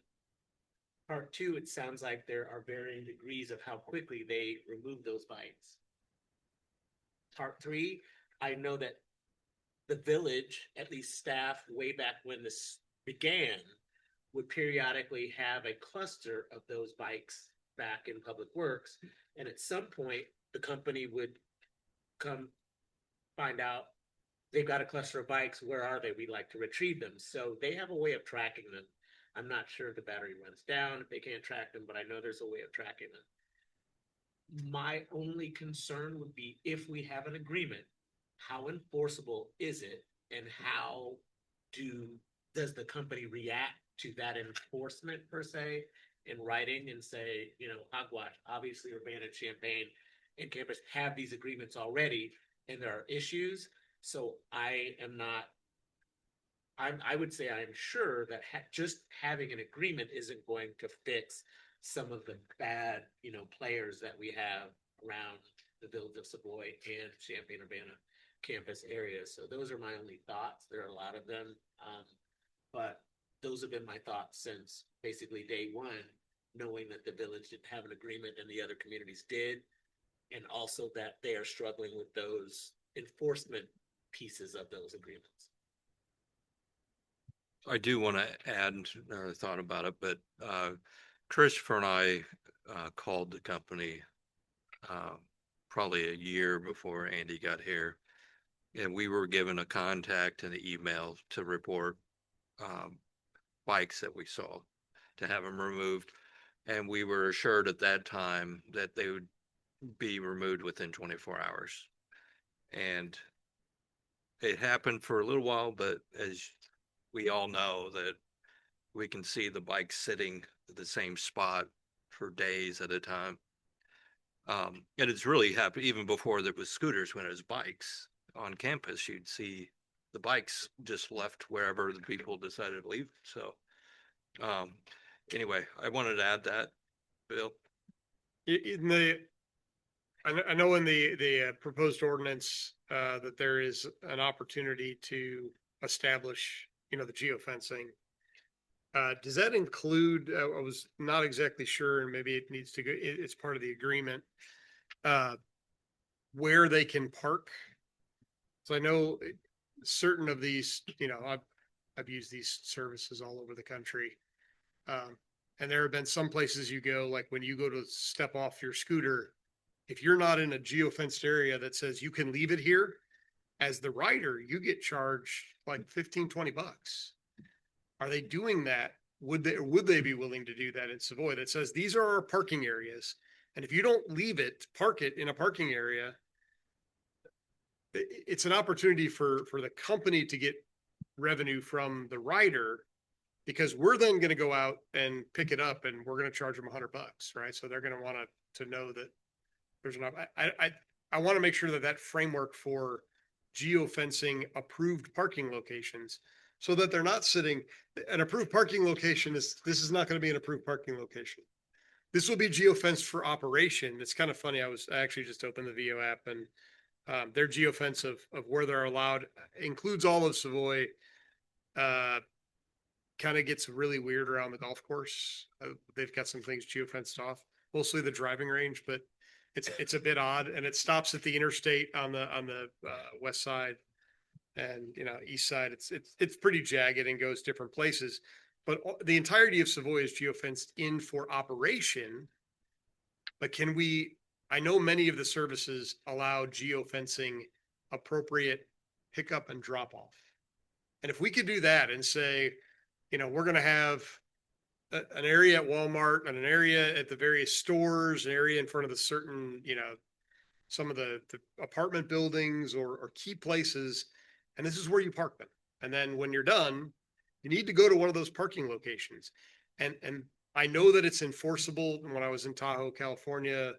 Part two, it sounds like there are varying degrees of how quickly they remove those bikes. Part three, I know that the village, at least staff, way back when this began, would periodically have a cluster of those bikes back in Public Works. And at some point, the company would come find out they've got a cluster of bikes. Where are they? We'd like to retrieve them. So they have a way of tracking them. I'm not sure if the battery runs down, if they can't track them, but I know there's a way of tracking them. My only concern would be if we have an agreement, how enforceable is it, and how does the company react to that enforcement per se in writing and say, you know, Hogwash, obviously Urbana and Champaign and campus have these agreements already, and there are issues. So I would say I'm sure that just having an agreement isn't going to fix some of the bad, you know, players that we have around the village of Savoy and Champaign-Urbana campus areas. So those are my only thoughts. There are a lot of them, but those have been my thoughts since basically day one, knowing that the village didn't have an agreement and the other communities did, and also that they are struggling with those enforcement pieces of those agreements. I do want to add another thought about it, but Christopher and I called the company probably a year before Andy got here, and we were given a contact and an email to report bikes that we saw, to have them removed, and we were assured at that time that they would be removed within 24 hours. And it happened for a little while, but as we all know, that we can see the bikes sitting at the same spot for days at a time. And it's really happened even before there was scooters. When it was bikes on campus, you'd see the bikes just left wherever the people decided to leave. So anyway, I wanted to add that, Bill. I know in the proposed ordinance that there is an opportunity to establish, you know, the geofencing. Does that include, I was not exactly sure, and maybe it needs to go, it's part of the agreement, where they can park? So I know certain of these, you know, I've used these services all over the country. And there have been some places you go, like when you go to step off your scooter, if you're not in a geofenced area that says you can leave it here, as the rider, you get charged like 15, 20 bucks. Are they doing that? Would they be willing to do that in Savoy that says these are our parking areas? And if you don't leave it, park it in a parking area, it's an opportunity for the company to get revenue from the rider, because we're then going to go out and pick it up and we're going to charge them $100, right? So they're going to want to know that there's enough. I want to make sure that that framework for geofencing approved parking locations, so that they're not sitting, an approved parking location this is not going to be an approved parking location. This will be geofenced for operation. It's kind of funny. I actually just opened the VO app, and their geofence of where they're allowed includes all of Savoy. Kind of gets really weird around the golf course. They've got some things geofenced off, mostly the driving range, but it's a bit odd, and it stops at the interstate on the west side, and east side. It's pretty jagged and goes different places, but the entirety of Savoy is geofenced in for operation. But can we? I know many of the services allow geofencing appropriate pickup and drop off, and if we could do that and say, we're going to have an area at Walmart and an area at the various stores, an area in front of the certain, some of the apartment buildings or key places. And this is where you park them. And then when you're done, you need to go to one of those parking locations. And I know that it's enforceable. When I was in Tahoe, California,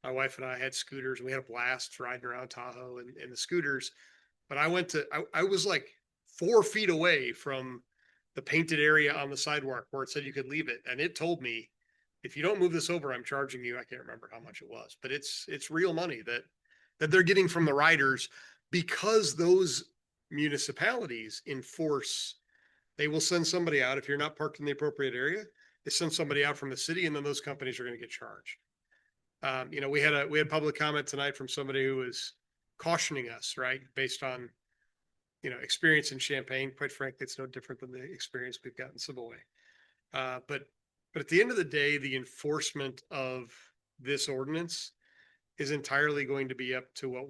my wife and I had scooters and we had a blast riding around Tahoe and the scooters. But I was like 4 feet away from the painted area on the sidewalk where it said you could leave it. And it told me, if you don't move this over, I'm charging you. I can't remember how much it was, but it's real money that they're getting from the riders, because those municipalities enforce. They will send somebody out. If you're not parked in the appropriate area, they send somebody out from the city, and then those companies are going to get charged. We had public comment tonight from somebody who was cautioning us, right? Based on, experience in Champaign. Quite frankly, it's no different than the experience we've got in Savoy. But at the end of the day, the enforcement of this ordinance is entirely going to be up to what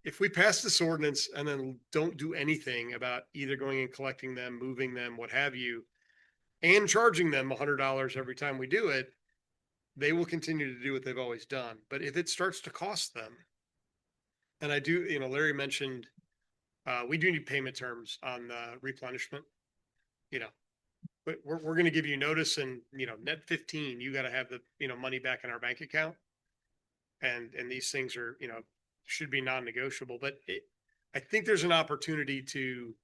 if we pass this ordinance and then don't do anything about either going and collecting them, moving them, what have you, and charging them $100 every time we do it, they will continue to do what they've always done. But if it starts to cost them, and I do, Larry mentioned, we do need payment terms on the replenishment, but we're going to give you notice, and, net 15, you got to have the, money back in our bank account. And these things are, should be non-negotiable, but I think there's an opportunity to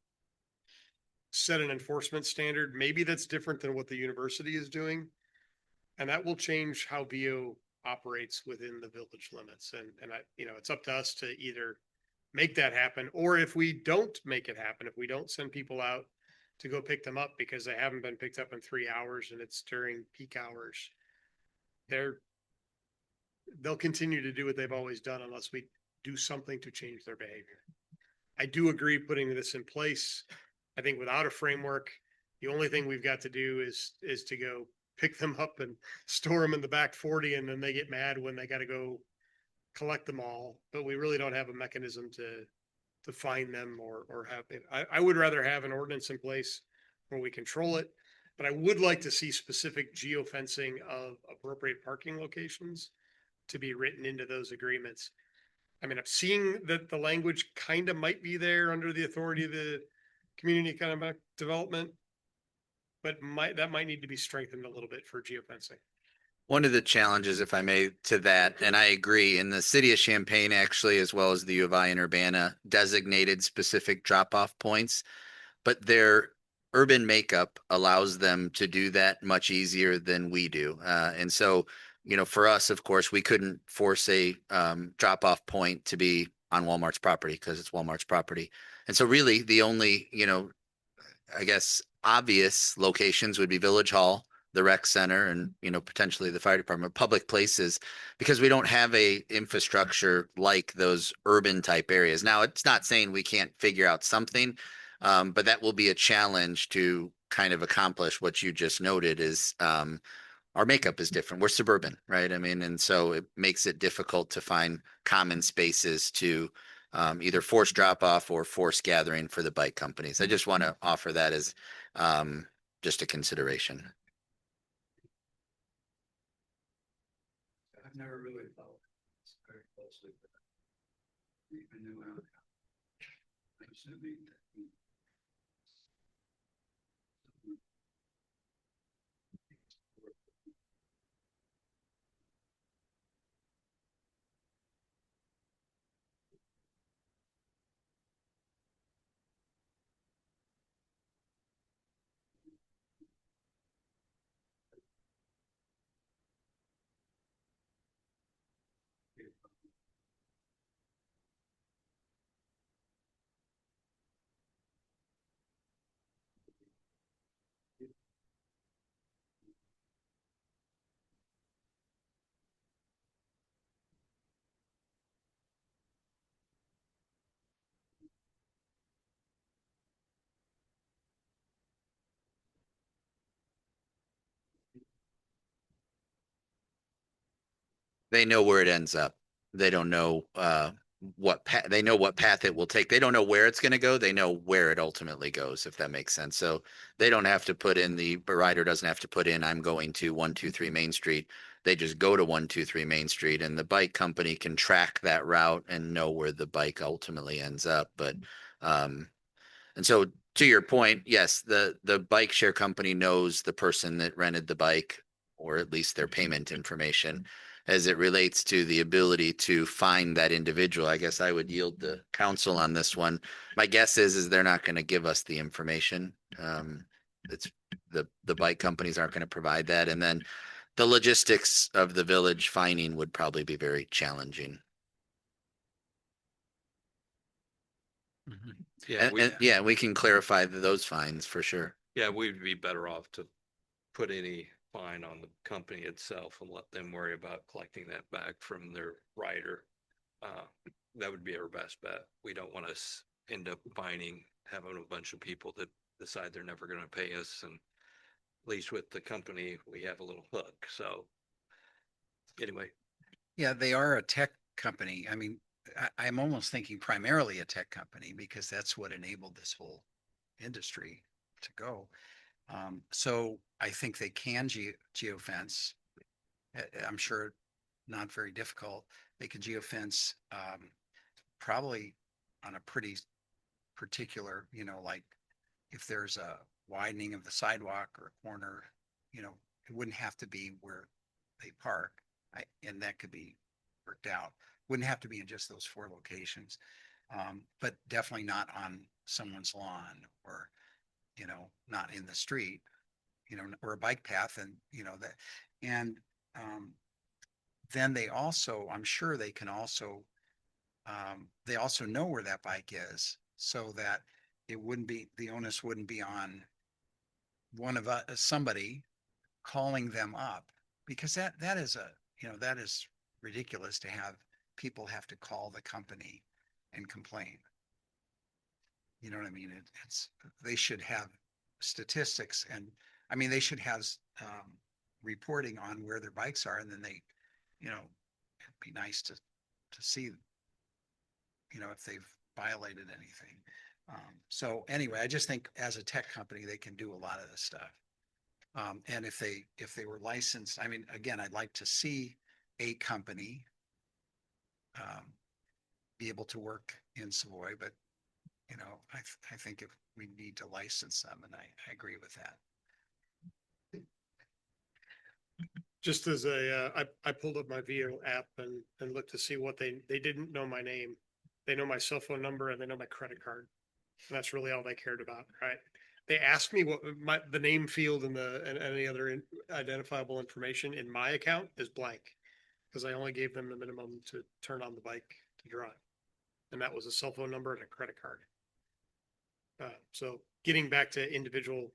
set an enforcement standard. Maybe that's different than what the university is doing. And that will change how VO operates within the village limits. And it's up to us to either make that happen, or if we don't make it happen, if we don't send people out to go pick them up because they haven't been picked up in 3 hours and it's during peak hours, they'll continue to do what they've always done unless we do something to change their behavior. I do agree putting this in place. I think without a framework, the only thing we've got to do is to go pick them up and store them in the back 40, and then they get mad when they got to go collect them all. But we really don't have a mechanism to find them or have it. I would rather have an ordinance in place where we control it, but I would like to see specific geofencing of appropriate parking locations to be written into those agreements. I mean, I'm seeing that the language kind of might be there under the authority of the community economic development, but that might need to be strengthened a little bit for geofencing. One of the challenges, if I may, to that, and I agree, in the city of Champaign, actually, as well as the U of I and Urbana, designated specific drop-off points, but their urban makeup allows them to do that much easier than we do. And so, for us, of course, we couldn't force a drop-off point to be on Walmart's property because it's Walmart's property. And so really the only, I guess, obvious locations would be Village Hall, the rec center, and, potentially the fire department, public places, because we don't have a infrastructure like those urban type areas. Now, it's not saying we can't figure out something, But that will be a challenge to kind of accomplish what you just noted is, our makeup is different. We're suburban, right? I mean, and so it makes it difficult to find common spaces to either force drop off or force gathering for the bike companies. I just want to offer that as just a consideration. I've never really followed this very closely, but even knew I'm assuming that They know where it ends up. They don't know what path, they know what path it will take. They don't know where it's going to go. They know where it ultimately goes, if that makes sense. So they don't have to put in, the rider doesn't have to put in, I'm going to 123 Main Street. They just go to 123 Main Street, and the bike company can track that route and know where the bike ultimately ends up. But and so to your point, yes, the bike share company knows the person that rented the bike, or at least their payment information. As it relates to the ability to find that individual, I guess I would yield the counsel on this one. My guess is they're not going to give us the information. It's the bike companies aren't going to provide that, and then the logistics of the village finding would probably be very challenging. Yeah, Yeah, we can clarify those fines for sure. yeah, we'd be better off to put any fine on the company itself and let them worry about collecting that back from their rider. That would be our best bet. We don't want to end up having a bunch of people that decide they're never going to pay us. And at least with the company, we have a little hook. So anyway. yeah, they are a tech company. I mean, I'm almost thinking primarily a tech company because that's what enabled this whole industry to go. So I think they can geofence. I'm sure not very difficult. They can geofence probably on a pretty particular, like if there's a widening of the sidewalk or a corner, it wouldn't have to be where they park. And that could be worked out. Wouldn't have to be in just those 4 locations, but definitely not on someone's lawn or, not in the street, or a bike path, and, that, and then they also, I'm sure they can also, they also know where that bike is, so that it wouldn't be, the onus wouldn't be on one of us, somebody calling them up, because that is that is ridiculous to have people have to call the company and complain. You know what I mean? It's, they should have statistics, and I mean, they should have reporting on where their bikes are, and then they, it'd be nice to see, if they've violated anything. So anyway, I just think as a tech company, they can do a lot of this stuff. And if they were licensed, I mean, again, I'd like to see a company be able to work in Savoy, but I think if we need to license them, and I agree with that. Just as I pulled up my VO app and looked to see what they didn't know my name. They know my cell phone number and they know my credit card. And that's really all they cared about, right? They asked me what the name field and any other identifiable information in my account is blank, because I only gave them the minimum to turn on the bike to drive. And that was a cell phone number and a credit card. So getting back to individual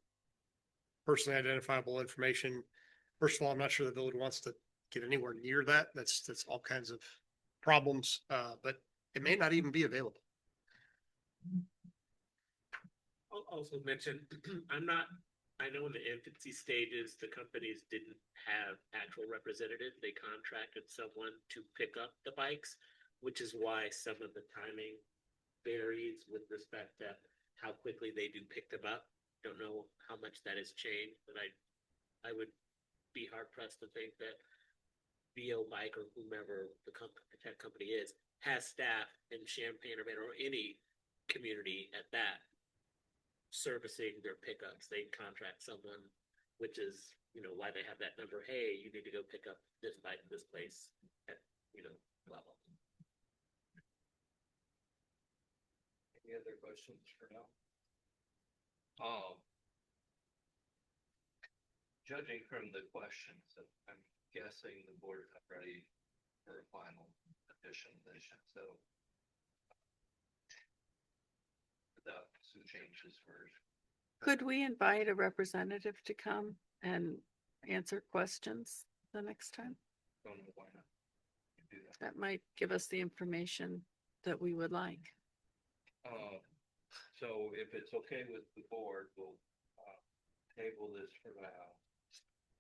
personally identifiable information, first of all, I'm not sure the village wants to get anywhere near that. That's all kinds of problems, but it may not even be available. also mention, I know in the infancy stages, the companies didn't have actual representatives. They contracted someone to pick up the bikes, which is why some of the timing varies with respect to how quickly they do pick them up. Don't know how much that has changed, but I would be hard pressed to think that VO Bike or whomever the tech company is has staff in Champaign or any community at that servicing their pickups. They contract someone, which is, why they have that number. Hey, you need to go pick up this bike in this place at, level. Any other questions for now? Judging from the questions, I'm guessing the board is not ready for a final edition. So without some changes for. Could we invite a representative to come and answer questions the next time? Don't know why not. Do that. That might give us the information that we would like. So if it's okay with the board, we'll table this for now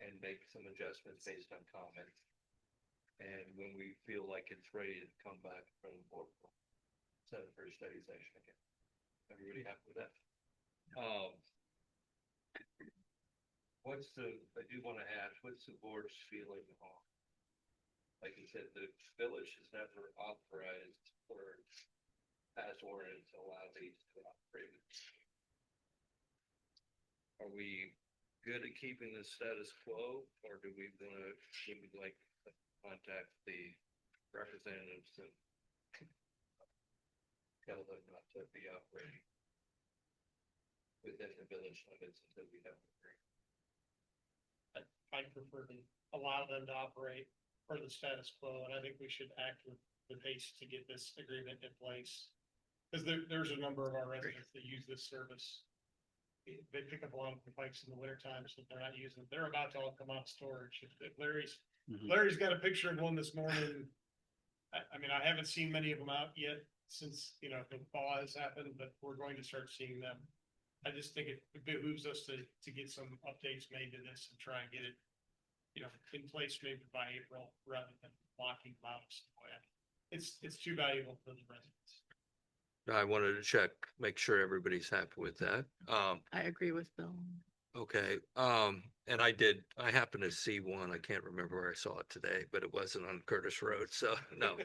and make some adjustments based on comments. And when we feel like it's ready to come back from the board, we'll set it for a study session again. Everybody happy with that? I do want to ask, what's the board's feeling on? Like you said, the village has never authorized or passed ordinance to allow these to operate. Are we good at keeping the status quo, or do we want to contact the representatives and tell them not to be operating within the village limits until we have an agreement? I prefer to allow them to operate for the status quo, and I think we should act with haste to get this agreement in place. Because there's a number of our residents that use this service. They pick up a lot of the bikes in the winter time, so they're not using them. They're about to all come out of storage. If Larry's got a picture of one this morning. I mean, I haven't seen many of them out yet since, the thaw has happened, but we're going to start seeing them. I just think it behooves us to get some updates made to this and try and get it, in place maybe by April rather than locking them out. It's too valuable for the residents. I wanted to check, make sure everybody's happy with that. I agree with Bill. Okay. And I happened to see one. I can't remember where I saw it today, but it wasn't on Curtis Road. So no.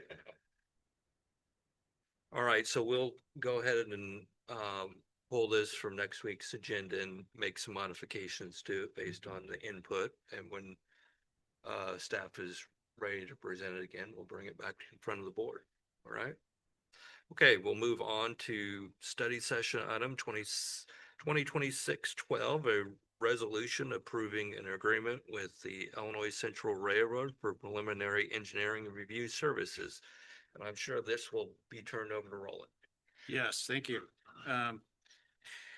All right. So we'll go ahead and, pull this from next week's agenda and make some modifications to it based on the input. And when, staff is ready to present it again, we'll bring it back in front of the board. All right. Okay, we'll move on to study session item 2026-12, a resolution approving an agreement with the Illinois Central Railroad for preliminary engineering review services. And I'm sure this will be turned over to Roland. Yes, thank you.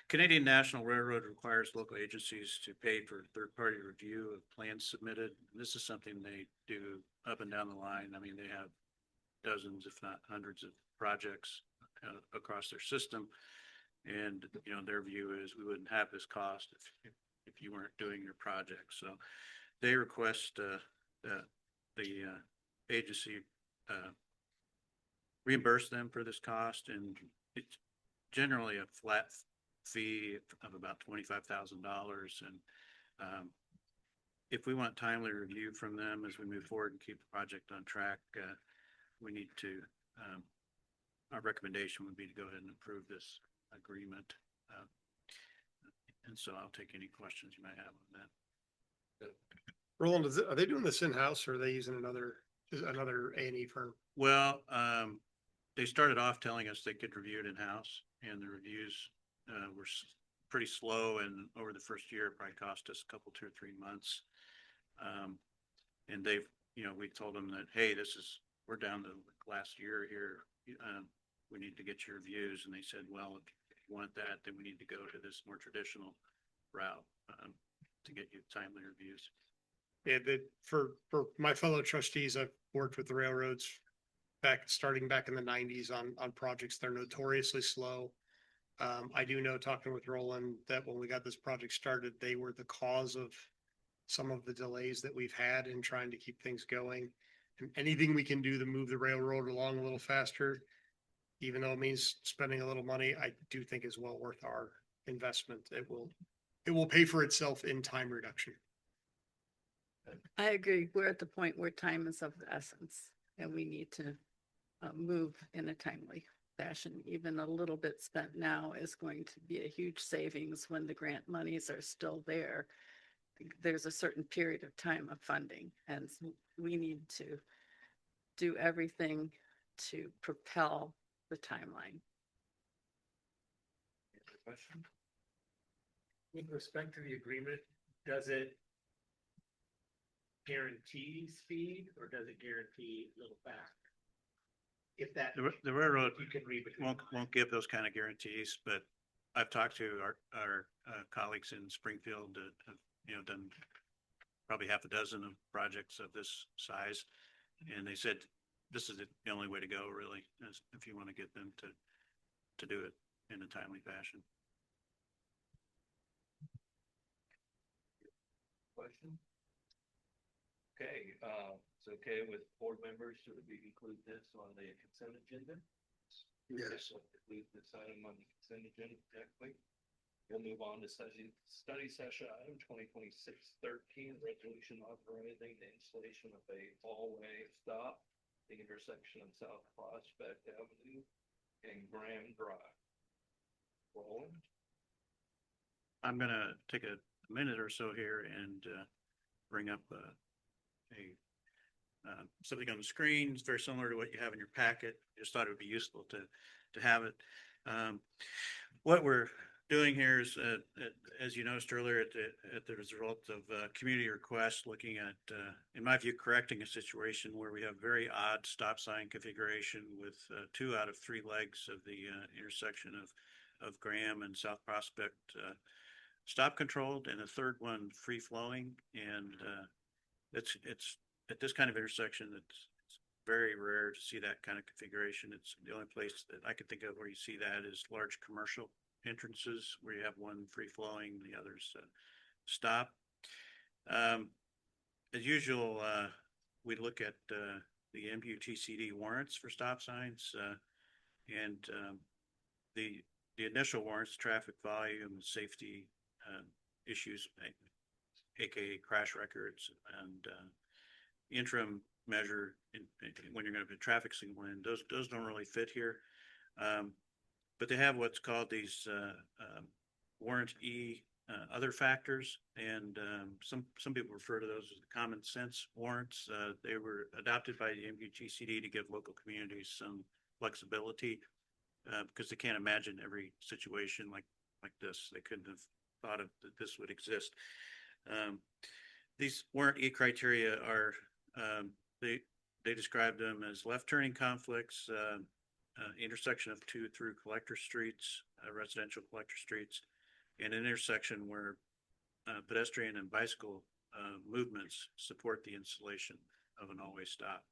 Canadian National Railroad requires local agencies to pay for third-party review of plans submitted. This is something they do up and down the line. I mean, they have dozens, if not hundreds of projects across their system. And, their view is we wouldn't have this cost if you weren't doing your project. So they request the agency reimburse them for this cost, and it's generally a flat fee of about $25,000. And if we want timely review from them as we move forward and keep the project on track, we need to, our recommendation would be to go ahead and approve this agreement. And so I'll take any questions you might have on that. Roland, are they doing this in-house or are they using another A&E firm? Well, they started off telling us they could review it in-house, and the reviews were pretty slow, and over the first year, it probably cost us a couple, 2 or 3 months. And they've, we told them that, hey, we're down to last year here. We need to get your reviews. And they said, well, if you want that, then we need to go to this more traditional route to get you timely reviews. Yeah, for my fellow trustees, I've worked with the railroads starting back in the 90s on projects. They're notoriously slow. I do know, talking with Roland, that when we got this project started, they were the cause of some of the delays that we've had in trying to keep things going. And anything we can do to move the railroad along a little faster, even though it means spending a little money, I do think is well worth our investment. It will pay for itself in time reduction. I agree. We're at the point where time is of the essence and we need to move in a timely fashion. Even a little bit spent now is going to be a huge savings when the grant monies are still there. There's a certain period of time of funding, and we need to do everything to propel the timeline. With respect to the agreement, does it guarantee speed or does it guarantee a little faster? If that. The railroad You can read between won't give those kind of guarantees, but I've talked to our colleagues in Springfield that have, you know, done probably half a dozen of projects of this size. And they said, this is the only way to go, really, is if you want to get them to do it in a timely fashion. Question? Okay, it's okay with board members to include this on the consent agenda? Yes. Include this item on the consent agenda, exactly. We'll move on to study session item 2026-13, resolution authorizing the installation of a all-way stop at the intersection of South Prospect Avenue and Graham Drive. Roland? I'm gonna take a minute or so here and bring up something on the screen. It's very similar to what you have in your packet. Just thought it would be useful to have it. What we're doing here is, as you noticed earlier, at the result of community request, looking at, in my view, correcting a situation where we have very odd stop sign configuration with 2 out of 3 legs of the intersection of Graham and South Prospect stop controlled, and the third one free flowing. And it's at this kind of intersection, it's very rare to see that kind of configuration. It's the only place that I could think of where you see that is large commercial entrances where you have one free flowing, the others stop. As usual, we look at the MUTCD warrants for stop signs, and the initial warrants, traffic volume, safety issues, aka crash records, and interim measure when you're going to put traffic signal in. Those don't really fit here, but they have what's called these warrant E other factors, and some people refer to those as the common sense warrants. They were adopted by the MUTCD to give local communities some flexibility because they can't imagine every situation like this. They couldn't have thought of that this would exist. These warrant E criteria are they describe them as left turning conflicts, intersection of 2 through collector streets, residential collector streets, and an intersection where pedestrian and bicycle movements support the installation of an all-way stop.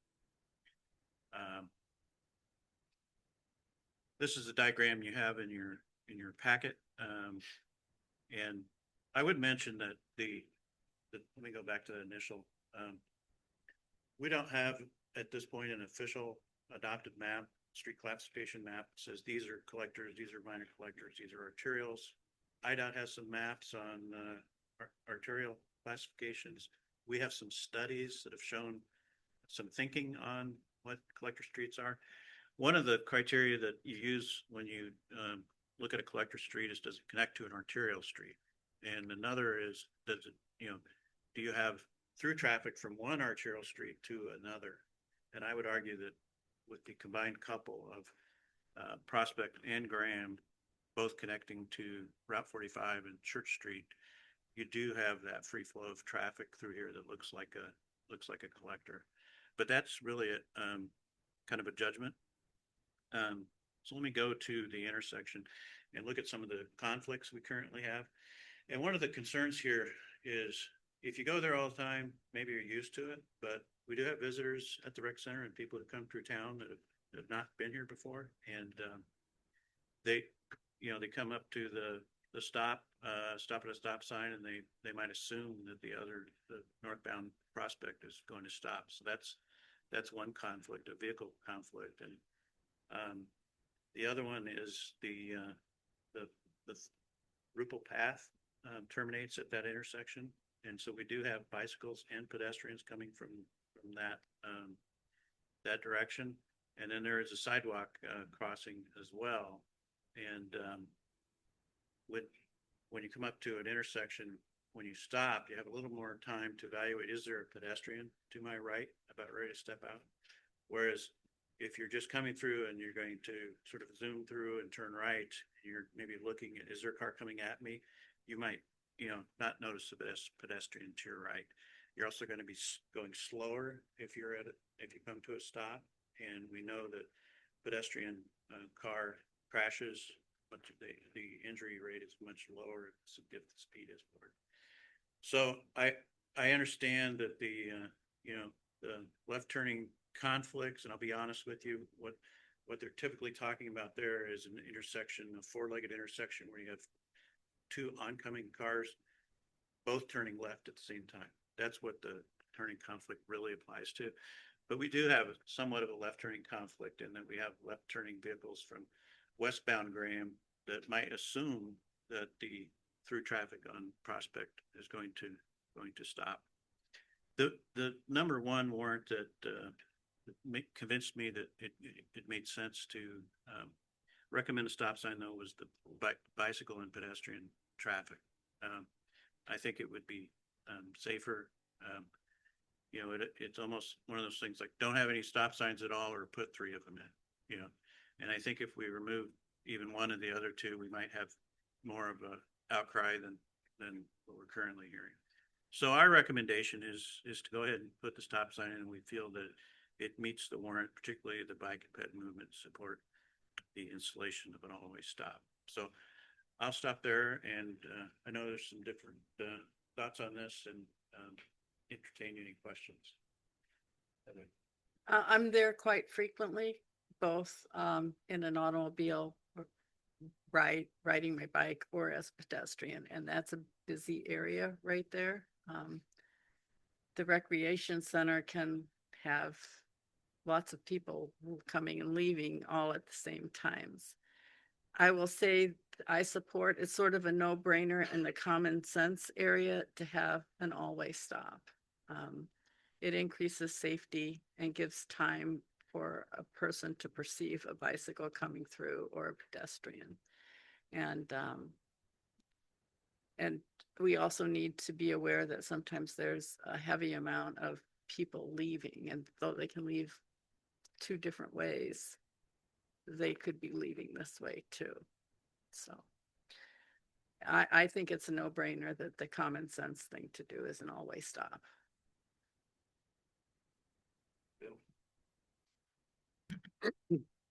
This is a diagram you have in your packet, and I would mention that let me go back to the initial. We don't have at this point an official adopted map, street classification map. It says these are collectors, these are minor collectors, these are arterials. IDOT has some maps on arterial classifications. We have some studies that have shown some thinking on what collector streets are. One of the criteria that you use when you look at a collector street is, does it connect to an arterial street? And another is, does it, do you have through traffic from one arterial street to another? And I would argue that with the combined couple of Prospect and Graham, both connecting to Route 45 and Church Street, you do have that free flow of traffic through here that looks like a collector. But that's really kind of a judgment. So let me go to the intersection and look at some of the conflicts we currently have. And one of the concerns here is, if you go there all the time, maybe you're used to it, but we do have visitors at the rec center and people who come through town that have not been here before. And they come up to the stop at a stop sign, and they might assume that the northbound Prospect is going to stop. So that's one conflict, a vehicle conflict. And the other one is the Rupel path terminates at that intersection. And so we do have bicycles and pedestrians coming from that direction. And then there is a sidewalk crossing as well. And when you come up to an intersection, when you stop, you have a little more time to evaluate, is there a pedestrian to my right about ready to step out? Whereas if you're just coming through and you're going to sort of zoom through and turn right, you're maybe looking at, is there a car coming at me? You might, not notice the pedestrian to your right. You're also going to be going slower if you come to a stop. And we know that pedestrian car crashes, but the injury rate is much lower if the speed is lower. So I understand that the left turning conflicts, and I'll be honest with you, what they're typically talking about there is an intersection, a four-legged intersection where you have two oncoming cars, both turning left at the same time. That's what the turning conflict really applies to. But we do have somewhat of a left turning conflict in that we have left turning vehicles from westbound Graham that might assume that the through traffic on Prospect is going to stop. The number one warrant that convinced me that it made sense to recommend a stop sign, though, was the bicycle and pedestrian traffic. I think it would be safer. It's almost one of those things like don't have any stop signs at all or put 3 of them in, and I think if we remove even one of the other two, we might have more of a outcry than what we're currently hearing. So our recommendation is to go ahead and put the stop sign in, and we feel that it meets the warrant, particularly the bike and ped movement support the installation of an all-way stop. So I'll stop there, and I know there's some different thoughts on this, and entertain any questions. I'm there quite frequently, both in an automobile, riding my bike, or as a pedestrian, and that's a busy area right there. The recreation center can have lots of people coming and leaving all at the same times. I will say I support, it's sort of a no-brainer in the common sense area to have an all-way stop. It increases safety and gives time for a person to perceive a bicycle coming through or a pedestrian. And we also need to be aware that sometimes there's a heavy amount of people leaving, and though they can leave 2 different ways, they could be leaving this way too. So I think it's a no-brainer that the common sense thing to do is an all-way stop.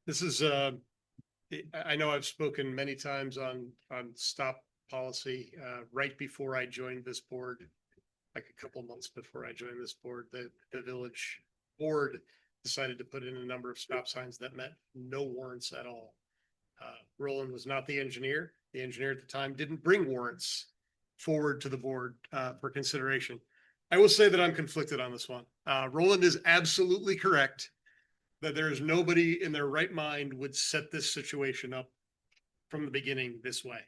This is, I know I've spoken many times on stop policy, right before I joined this board, like a couple months before I joined this board, the village board decided to put in a number of stop signs that met no warrants at all. Roland was not the engineer. The engineer at the time didn't bring warrants forward to the board for consideration. I will say that I'm conflicted on this one. Roland is absolutely correct that there is nobody in their right mind would set this situation up from the beginning this way.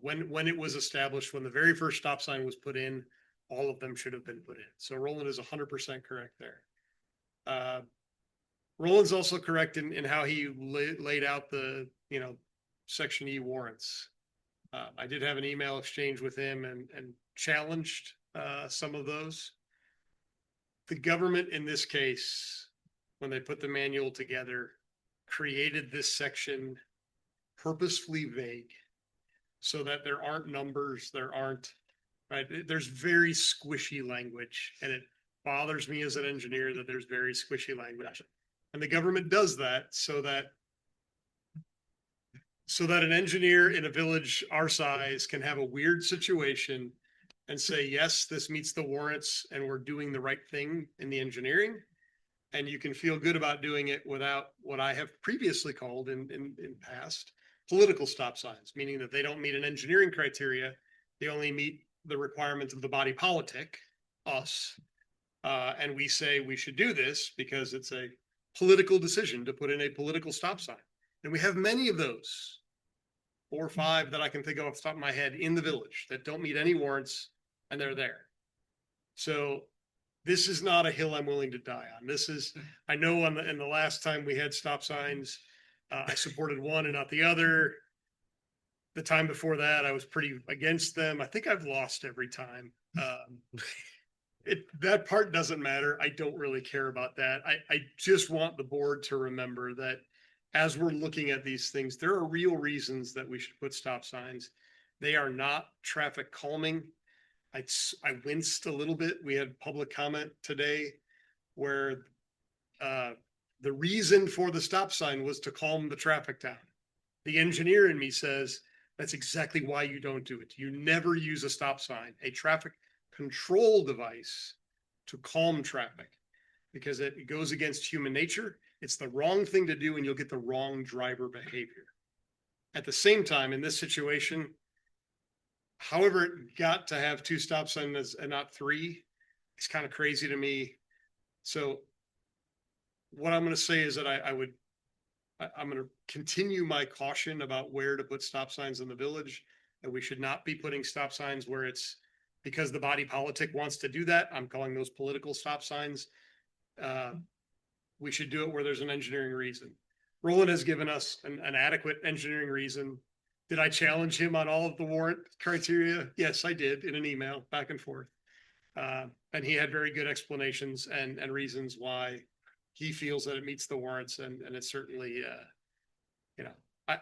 When it was established, when the very first stop sign was put in, all of them should have been put in. So Roland is 100% correct there. Roland's also correct in how he laid out the, Section E warrants. I did have an email exchange with him and challenged some of those. The government in this case, when they put the manual together, created this section purposefully vague so that there aren't numbers, there's very squishy language, and it bothers me as an engineer that there's very squishy language. And the government does that so that an engineer in a village our size can have a weird situation and say, yes, this meets the warrants and we're doing the right thing in the engineering. And you can feel good about doing it without what I have previously called in past political stop signs, meaning that they don't meet an engineering criteria. They only meet the requirements of the body politic, us. And we say we should do this because it's a political decision to put in a political stop sign. And we have many of those, 4 or 5 that I can think of off the top of my head in the village that don't meet any warrants, and they're there. So this is not a hill I'm willing to die on. This is, I know in the last time we had stop signs, I supported one and not the other. The time before that, I was pretty against them. I think I've lost every time. That part doesn't matter. I don't really care about that. I just want the board to remember that as we're looking at these things, there are real reasons that we should put stop signs. They are not traffic calming. I winced a little bit. We had public comment today where the reason for the stop sign was to calm the traffic down. The engineer in me says that's exactly why you don't do it. You never use a stop sign, a traffic control device, to calm traffic, because it goes against human nature. It's the wrong thing to do, and you'll get the wrong driver behavior. At the same time, in this situation, however it got to have 2 stop signs and not 3, it's kind of crazy to me. So what I'm going to say is that I'm going to continue my caution about where to put stop signs in the village, and we should not be putting stop signs where it's because the body politic wants to do that. I'm calling those political stop signs. We should do it where there's an engineering reason. Roland has given us an adequate engineering reason. Did I challenge him on all of the warrant criteria? Yes, I did, in an email back and forth. And he had very good explanations and reasons why he feels that it meets the warrants, and it's certainly,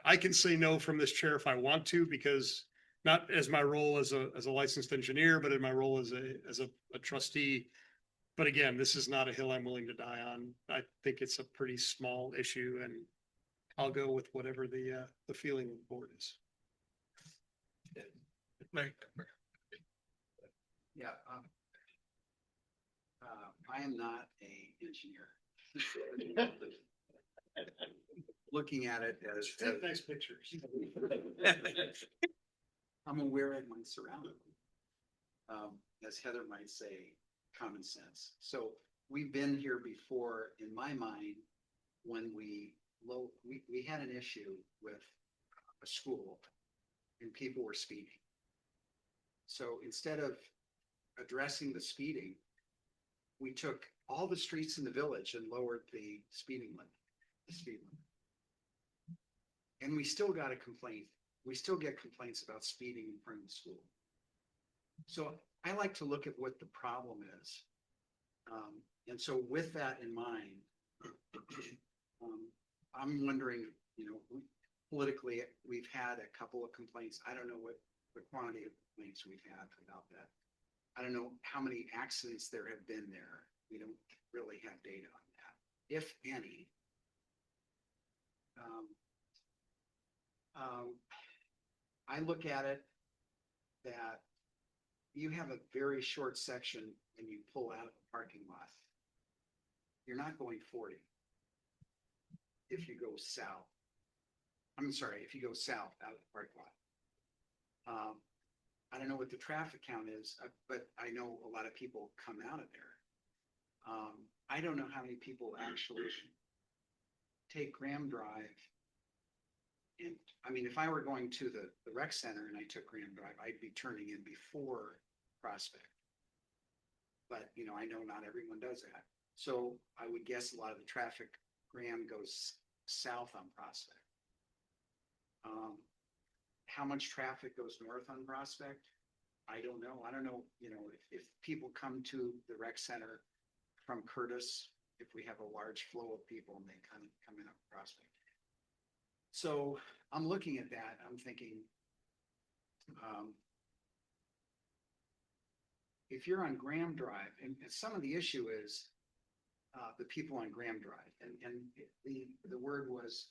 I can say no from this chair if I want to, because not as my role as a licensed engineer, but in my role as a trustee. But again, this is not a hill I'm willing to die on. I think it's a pretty small issue, and I'll go with whatever the feeling of the board is. Yeah. I am not a engineer. Looking at it as. Take nice pictures. I'm aware of my surroundings. As Heather might say, common sense. So we've been here before, in my mind, when we had an issue with a school and people were speeding. So instead of addressing the speeding, we took all the streets in the village and lowered the speed limit. And we still got a complaint. We still get complaints about speeding in front of the school. So I like to look at what the problem is. And so with that in mind, I'm wondering, politically, we've had a couple of complaints. I don't know what the quantity of complaints we've had about that. I don't know how many accidents there have been there. We don't really have data on that, if any. I look at it that you have a very short section when you pull out of the parking lot. You're not going 40 if you go south. I'm sorry, if you go south out of the parking lot. I don't know what the traffic count is, but I know a lot of people come out of there. I don't know how many people actually take Graham Drive. And I mean, if I were going to the rec center and I took Graham Drive, I'd be turning in before Prospect. But, I know not everyone does that. So I would guess a lot of the traffic, Graham goes south on Prospect. How much traffic goes north on Prospect? I don't know. I don't know, if people come to the rec center from Curtis, if we have a large flow of people and they kind of come in up Prospect. So I'm looking at that. I'm thinking, if you're on Graham Drive, and some of the issue is the people on Graham Drive, and the word was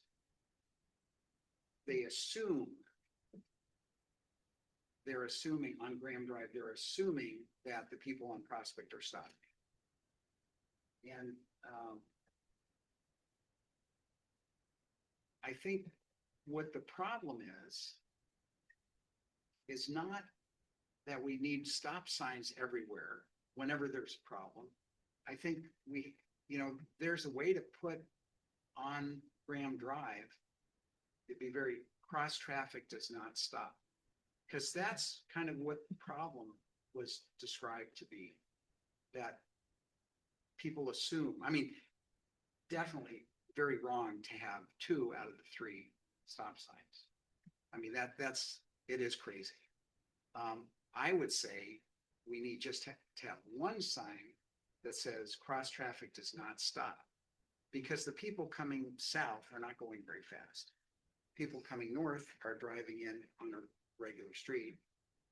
they're assuming on Graham Drive, they're assuming that the people on Prospect are stopping. And I think what the problem is not that we need stop signs everywhere whenever there's a problem. I think there's a way to put on Graham Drive, it'd be very cross traffic does not stop. Because that's kind of what the problem was described to be, that people assume, I mean, definitely very wrong to have 2 out of the 3 stop signs. I mean, it is crazy. I would say we need just to have 1 sign that says cross traffic does not stop, because the people coming south are not going very fast. People coming north are driving in on a regular street,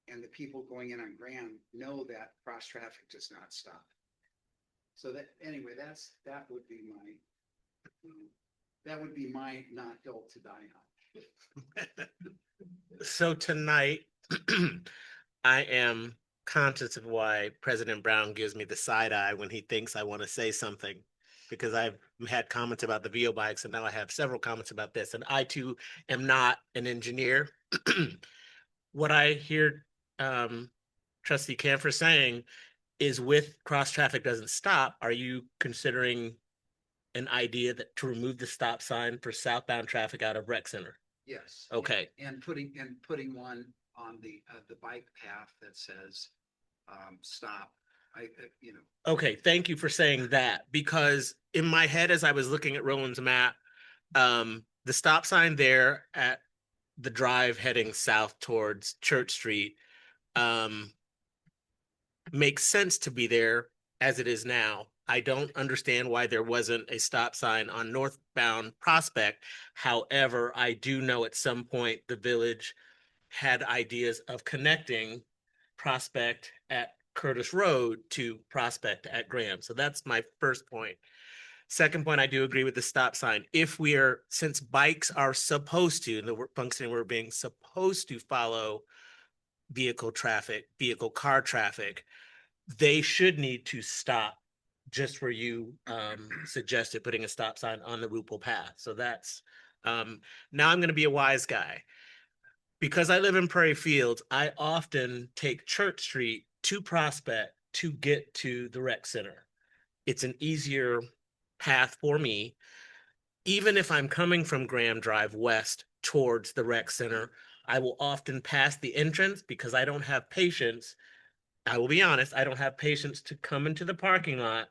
and the people going in on Graham know that cross traffic does not stop. So that anyway, that would be my not hill to die on. So tonight, I am conscious of why President Brown gives me the side eye when he thinks I want to say something, because I've had comments about the VO bikes, and now I have several comments about this, and I too am not an engineer. What I hear Trustee Camphor saying is, with cross traffic doesn't stop, are you considering an idea that to remove the stop sign for southbound traffic out of Rec Center? Yes. Okay. And putting one on the bike path that says stop. Okay, thank you for saying that, because in my head, as I was looking at Roland's map, the stop sign there at the drive heading south towards Church Street makes sense to be there as it is now. I don't understand why there wasn't a stop sign on northbound Prospect. However, I do know at some point the village had ideas of connecting Prospect at Curtis Road to Prospect at Graham. So that's my first point. Second point, I do agree with the stop sign. Since bikes are supposed to, and the functioning we're being supposed to follow vehicle car traffic, they should need to stop just where you suggested putting a stop sign on the Rupel path. So that's, now I'm going to be a wise guy. Because I live in Prairie Fields, I often take Church Street to Prospect to get to the rec center. It's an easier path for me. Even if I'm coming from Graham Drive West towards the rec center, I will often pass the entrance because I don't have patience. I will be honest, I don't have patience to come into the parking lot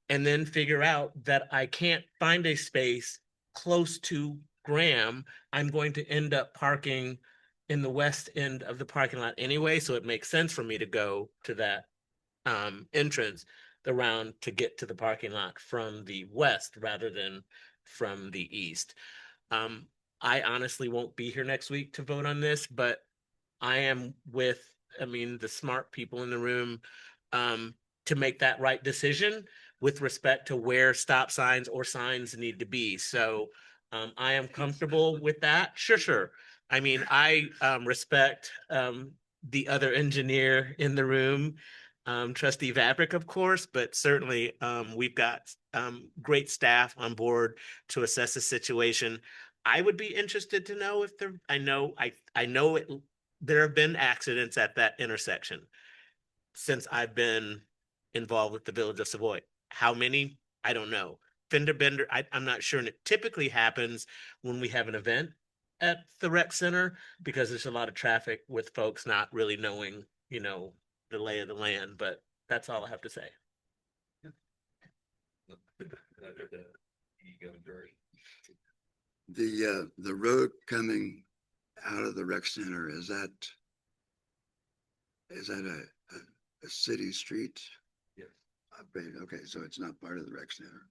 and then figure out that I can't find a space close to Graham. I'm going to end up parking in the west end of the parking lot anyway, so it makes sense for me to go to that entrance around to get to the parking lot from the west rather than from the east. I honestly won't be here next week to vote on this, but I am with, the smart people in the room to make that right decision with respect to where stop signs or signs need to be. So I am comfortable with that. Sure. I respect the other engineer in the room, Trustee Vavrick, of course, but certainly we've got great staff on board to assess the situation. I would be interested to know if I know there have been accidents at that intersection since I've been involved with the Village of Savoy. How many? I don't know. Fender bender, I'm not sure. And it typically happens when we have an event at the rec center because there's a lot of traffic with folks not really knowing, the lay of the land. But that's all I have to say. The road coming out of the rec center, is that a city street? Yes. Okay, so it's not part of the rec center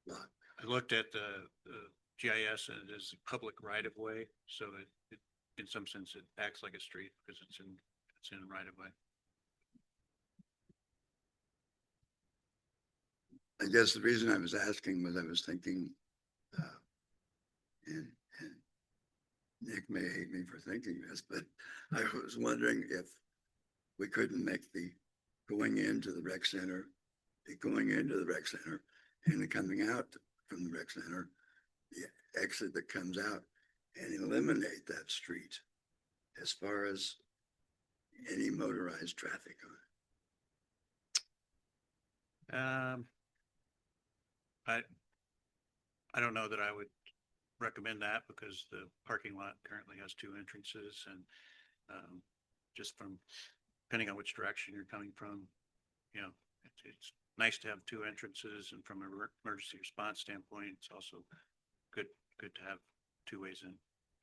lot. I looked at the GIS and it is public right of way, so it in some sense it acts like a street because it's in right of way. I guess the reason I was asking was I was thinking, and Nick may hate me for thinking this, but I was wondering if we couldn't make the going into the rec center and the coming out from the rec center, the exit that comes out and eliminate that street as far as any motorized traffic on it. I don't know that I would recommend that because the parking lot currently has two entrances and just from, depending on which direction you're coming from, you know, it's nice to have two entrances, and from an emergency response standpoint, it's also good to have two ways in.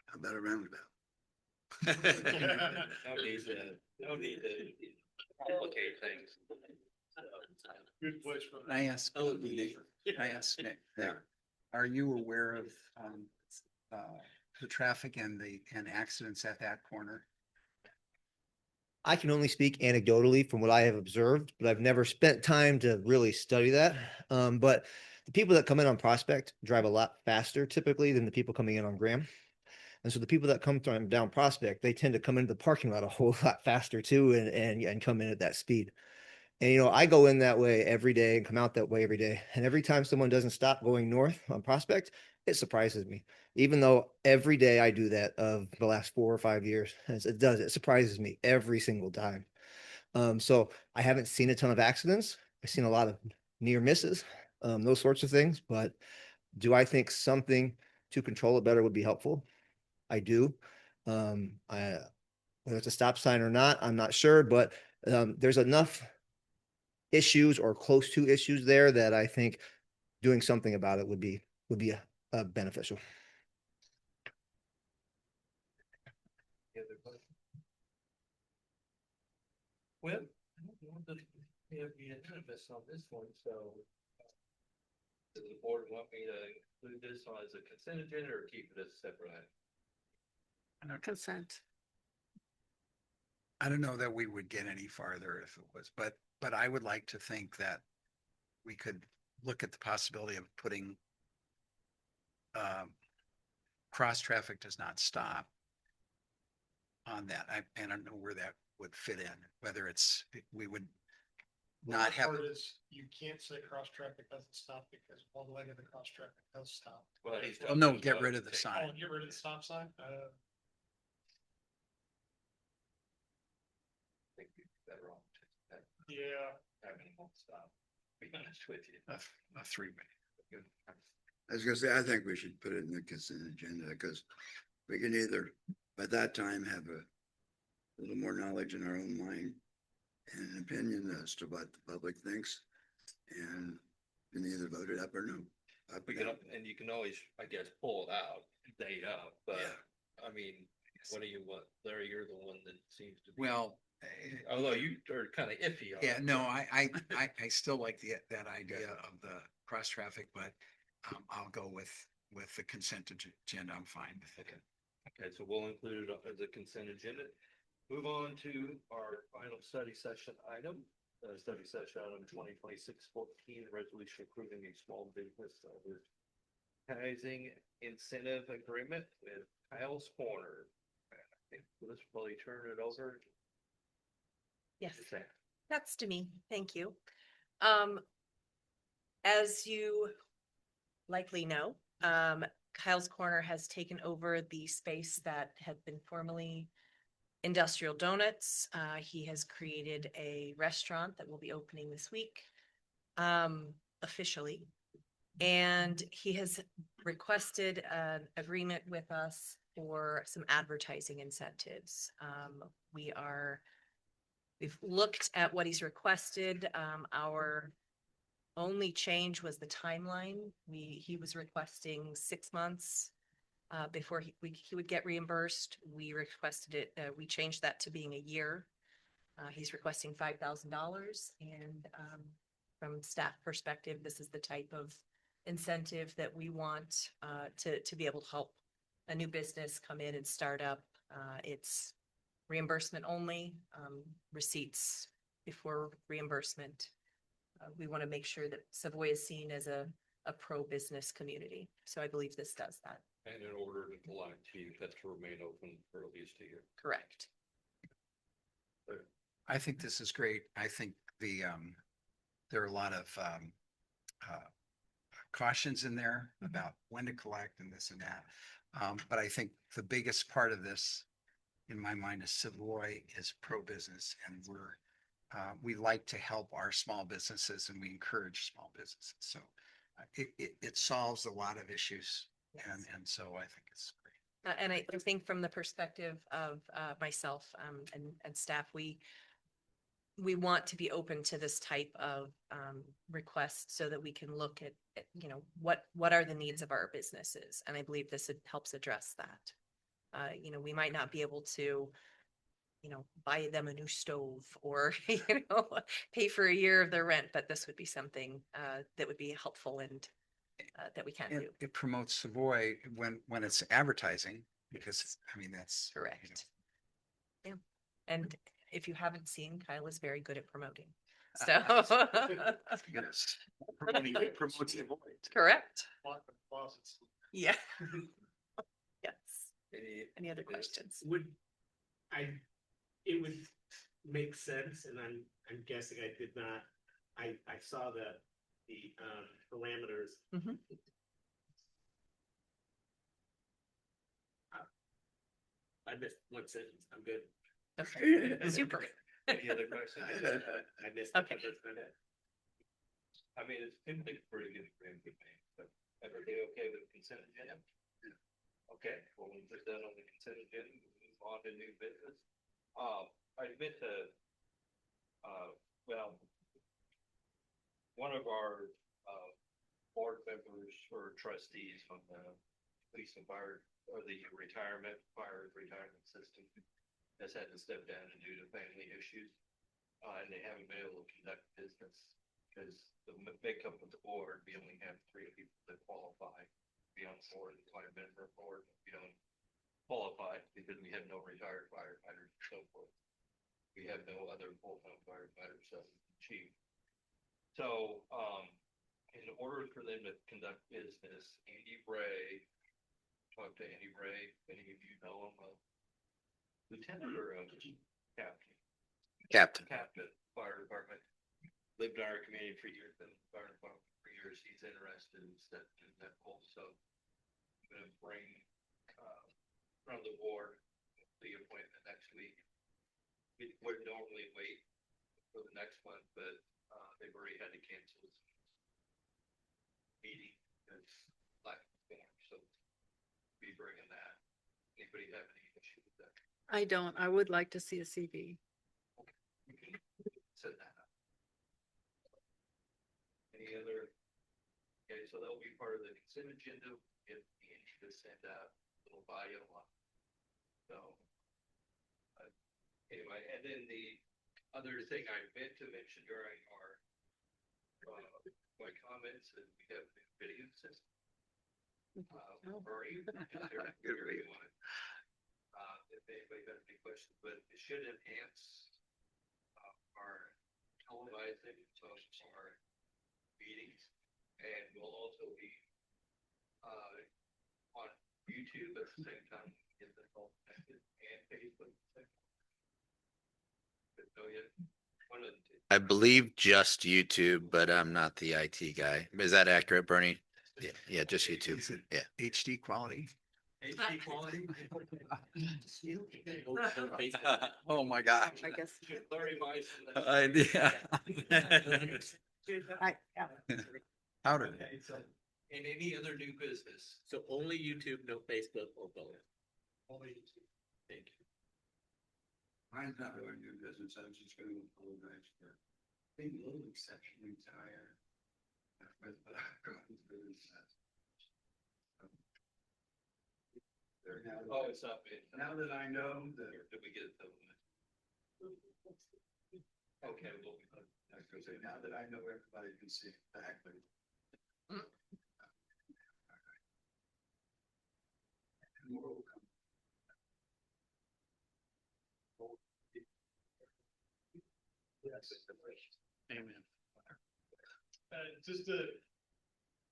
How about a roundabout? No need to complicate things. Good place for. I ask, I ask Nick, are you aware of, the traffic and accidents at that corner? I can only speak anecdotally from what I have observed, but I've never spent time to really study that. But the people that come in on Prospect drive a lot faster typically than the people coming in on Graham. And so the people that come from down Prospect, they tend to come into the parking lot a whole lot faster too and come in at that speed. And, you know, I go in that way every day and come out that way every day. And every time someone doesn't stop going north on Prospect, it surprises me. Even though every day I do that of the last 4 or 5 years, it surprises me every single time. So I haven't seen a ton of accidents. I've seen a lot of near misses, those sorts of things. But do I think something to control it better would be helpful? I do. Whether it's a stop sign or not, I'm not sure, but there's enough issues or close to issues there that I think doing something about it would be beneficial. Well, I don't know that we have unanimous on this one, so. Does the board want me to include this on as a consent agenda or keep it as separate? Consent. I don't know that we would get any farther if it was, but I would like to think that we could look at the possibility of putting cross traffic does not stop on that. I don't know where that would fit in, whether we would not have. Part is you can't say cross traffic doesn't stop because one leg of the cross traffic does stop. Well, he's. Oh, no, get rid of the sign. Oh, get rid of the stop sign? Think we did that wrong. Yeah. Having won't stop. Be honest with you. A three-way. I was gonna say, I think we should put it in the consent agenda because we can either, by that time, have a little more knowledge in our own mind and an opinion as to what the public thinks, and you can either vote it up or no. We can, and you can always, I guess, pull it out, date up, but I mean, what do you want? Larry, you're the one that seems to be. Well, although you are kind of iffy on yeah, it. no, I still like that idea of the cross traffic, but I'll go with the consent agenda. I'm fine with it. Okay, so we'll include it as a consent agenda. Move on to our final study session item. Study session item 2026-14, resolution approving a small business advertising incentive agreement with Kyle's Corner. I think let's probably turn it over. Yes, to Sam. that's to me. Thank you. As you likely know, Kyle's Corner has taken over the space that had been formerly Industrial Donuts. He has created a restaurant that will be opening this week, officially. And he has requested an agreement with us for some advertising incentives. We've looked at what he's requested. Our only change was the timeline. He was requesting 6 months before he would get reimbursed. We requested it, we changed that to being a year. He's requesting $5,000, and from staff perspective, this is the type of incentive that we want to be able to help a new business come in and start up. It's reimbursement only, receipts before reimbursement. We want to make sure that Savoy is seen as a pro-business community. So I believe this does that. And in order to collect, you have to remain open for at least a year. Correct. I think this is great. I think there are a lot of cautions in there about when to collect and this and that. But I think the biggest part of this, in my mind, is Savoy is pro-business, and we like to help our small businesses and we encourage small businesses. So it solves a lot of issues. And so I think it's great. And I think from the perspective of myself and staff, we want to be open to this type of request so that we can look at, what are the needs of our businesses? And I believe this helps address that. We might not be able to, buy them a new stove or, pay for a year of their rent, but this would be something that would be helpful and that we can do. It promotes Savoy when it's advertising, because I mean, that's correct. Yeah. And if you haven't seen, Kyle is very good at promoting. So. Yes. Promotes Savoy. Correct. Closets. Yeah. Yes. Any other questions? It would make sense, and I'm guessing I did not, I saw the parameters. Mhm. I missed one sentence, I'm good. Okay, super. Any other questions? I missed. Okay. I mean, it seems like a pretty good agreement, but everybody okay with consent agenda? Okay, well, we put that on the consent agenda, we move on to new business. I admit to, well, one of our, board members or trustees on the police and fire, or the fire retirement system has had to step down due to family issues. And they haven't been able to conduct business because the makeup of the board, we only have 3 people that qualify to be on the board, and quite a member of the board, we don't qualify because we have no retired firefighters and so forth. We have no other full-time firefighters, so chief. So, in order for them to conduct business, Andy Ray, talk to Andy Ray, any of you know him, lieutenant or captain? Captain, fire department. Lived in our community for years, been in the fire department for years. He's interested in stepping in that role, so I'm gonna bring, from the board, the appointment next week. We would normally wait for the next one, but they've already had to cancel this meeting because lack of form, so be bringing that. Anybody have any issue with that? I don't. I would like to see a CV. We can set that up. Any other? Okay, so that'll be part of the consent agenda. If Andy to send out a little bio on. So. Anyway, and then the other thing I meant to mention during our my comments is we have a video system. Bernie, if anybody has any questions, but it should enhance our televising of our meetings, and we'll also be on YouTube at the same time. Get them all connected, and Facebook. I believe just YouTube, but I'm not the IT guy. Is that accurate, Bernie? Yeah, just YouTube. Yeah. HD quality. HD quality. Oh, my gosh. I guess. Yeah. Howdy. Okay, so, and any other new business? So only YouTube, no Facebook or both? Only YouTube. Thank you. Mine's not really new business, I was just gonna apologize for being a little exceptionally tired. But I've gotten through this. Oh, it's up. Now that I know that. Did we get it though? Okay, well, I was gonna say, now that I know everybody can see exactly. And more will come. Yes. Amen. Just a,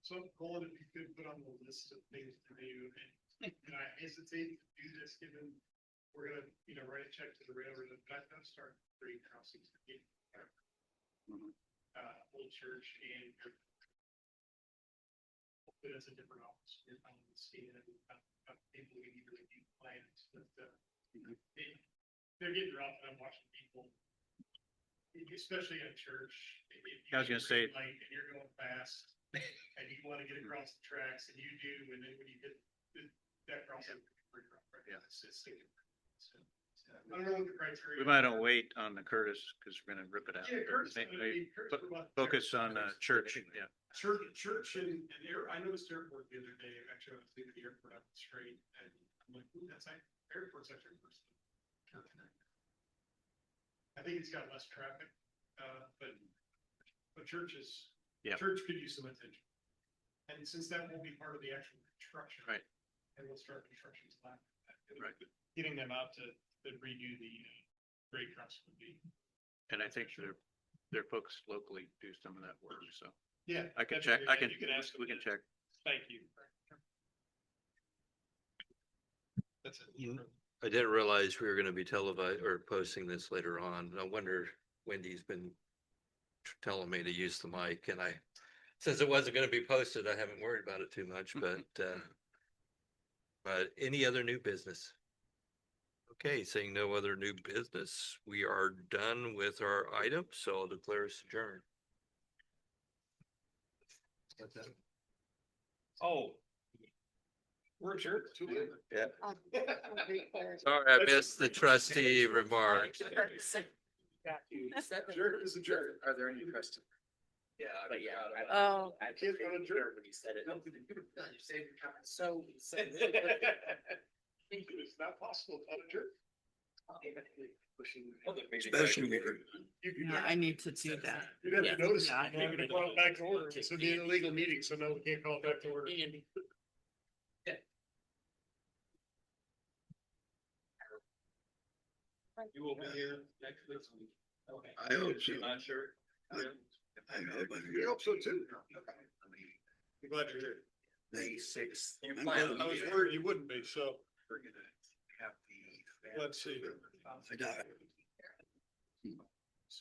some goal that we could put on the list of things to do, and I hesitate to do this given we're gonna, write a check to the railroad, but I'm gonna start creating crossings to get Old Church and but it's a different office. You're kind of seeing it, people who either do plans, but, they're getting rough, and I'm watching people, especially at church. if I was you're gonna say- green light and you're going fast, and you want to get across the tracks, and you do, and then when you hit that crossing, yeah, it's sticking. So, I don't know what the criteria. We might not wait on the Curtis because we're gonna rip it out. Yeah, Curtis, Focus on church, yeah. Church and I noticed airport the other day, actually, I was leaving the airport up the street, and I'm like, ooh, that's like, airport's actually first. I think it's got less traffic, but churches, Yeah. church could use some attention. And since that won't be part of the actual construction. Right. And we'll start construction. Right. Getting them out to redo the grade cross would be. And I think they're folks locally do some of that work, so. Yeah. I can that's check, great. I Yeah, can, you can ask we them can that. check. Thank you. That's it. I didn't realize we were gonna be televised or posting this later on. I wonder, Wendy's been telling me to use the mic, and since it wasn't gonna be posted, I haven't worried about it too much, but any other new business? Okay, seeing no other new business, we are done with our item, so I'll declare us adjourned. Oh. We're adjourned. Yeah. Sorry, I missed the trustee remarks. Adjourned is adjourned. Are there any questions? Yeah, But yeah, Oh. I can't go adjourn when you said it. So. It's not possible to adjourn. Special meeting. Yeah, I need to do that. You'd have Yeah. to notice, Yeah, I maybe to call it back to order, this would be an illegal meeting, so no, we can't call it back to order. You will be here next week. Okay. I hope so. Not sure. I hope so too. I'm glad you're here. Thanks. I I'm glad was worried you wouldn't be, so We're gonna have the. let's see. I doubt it.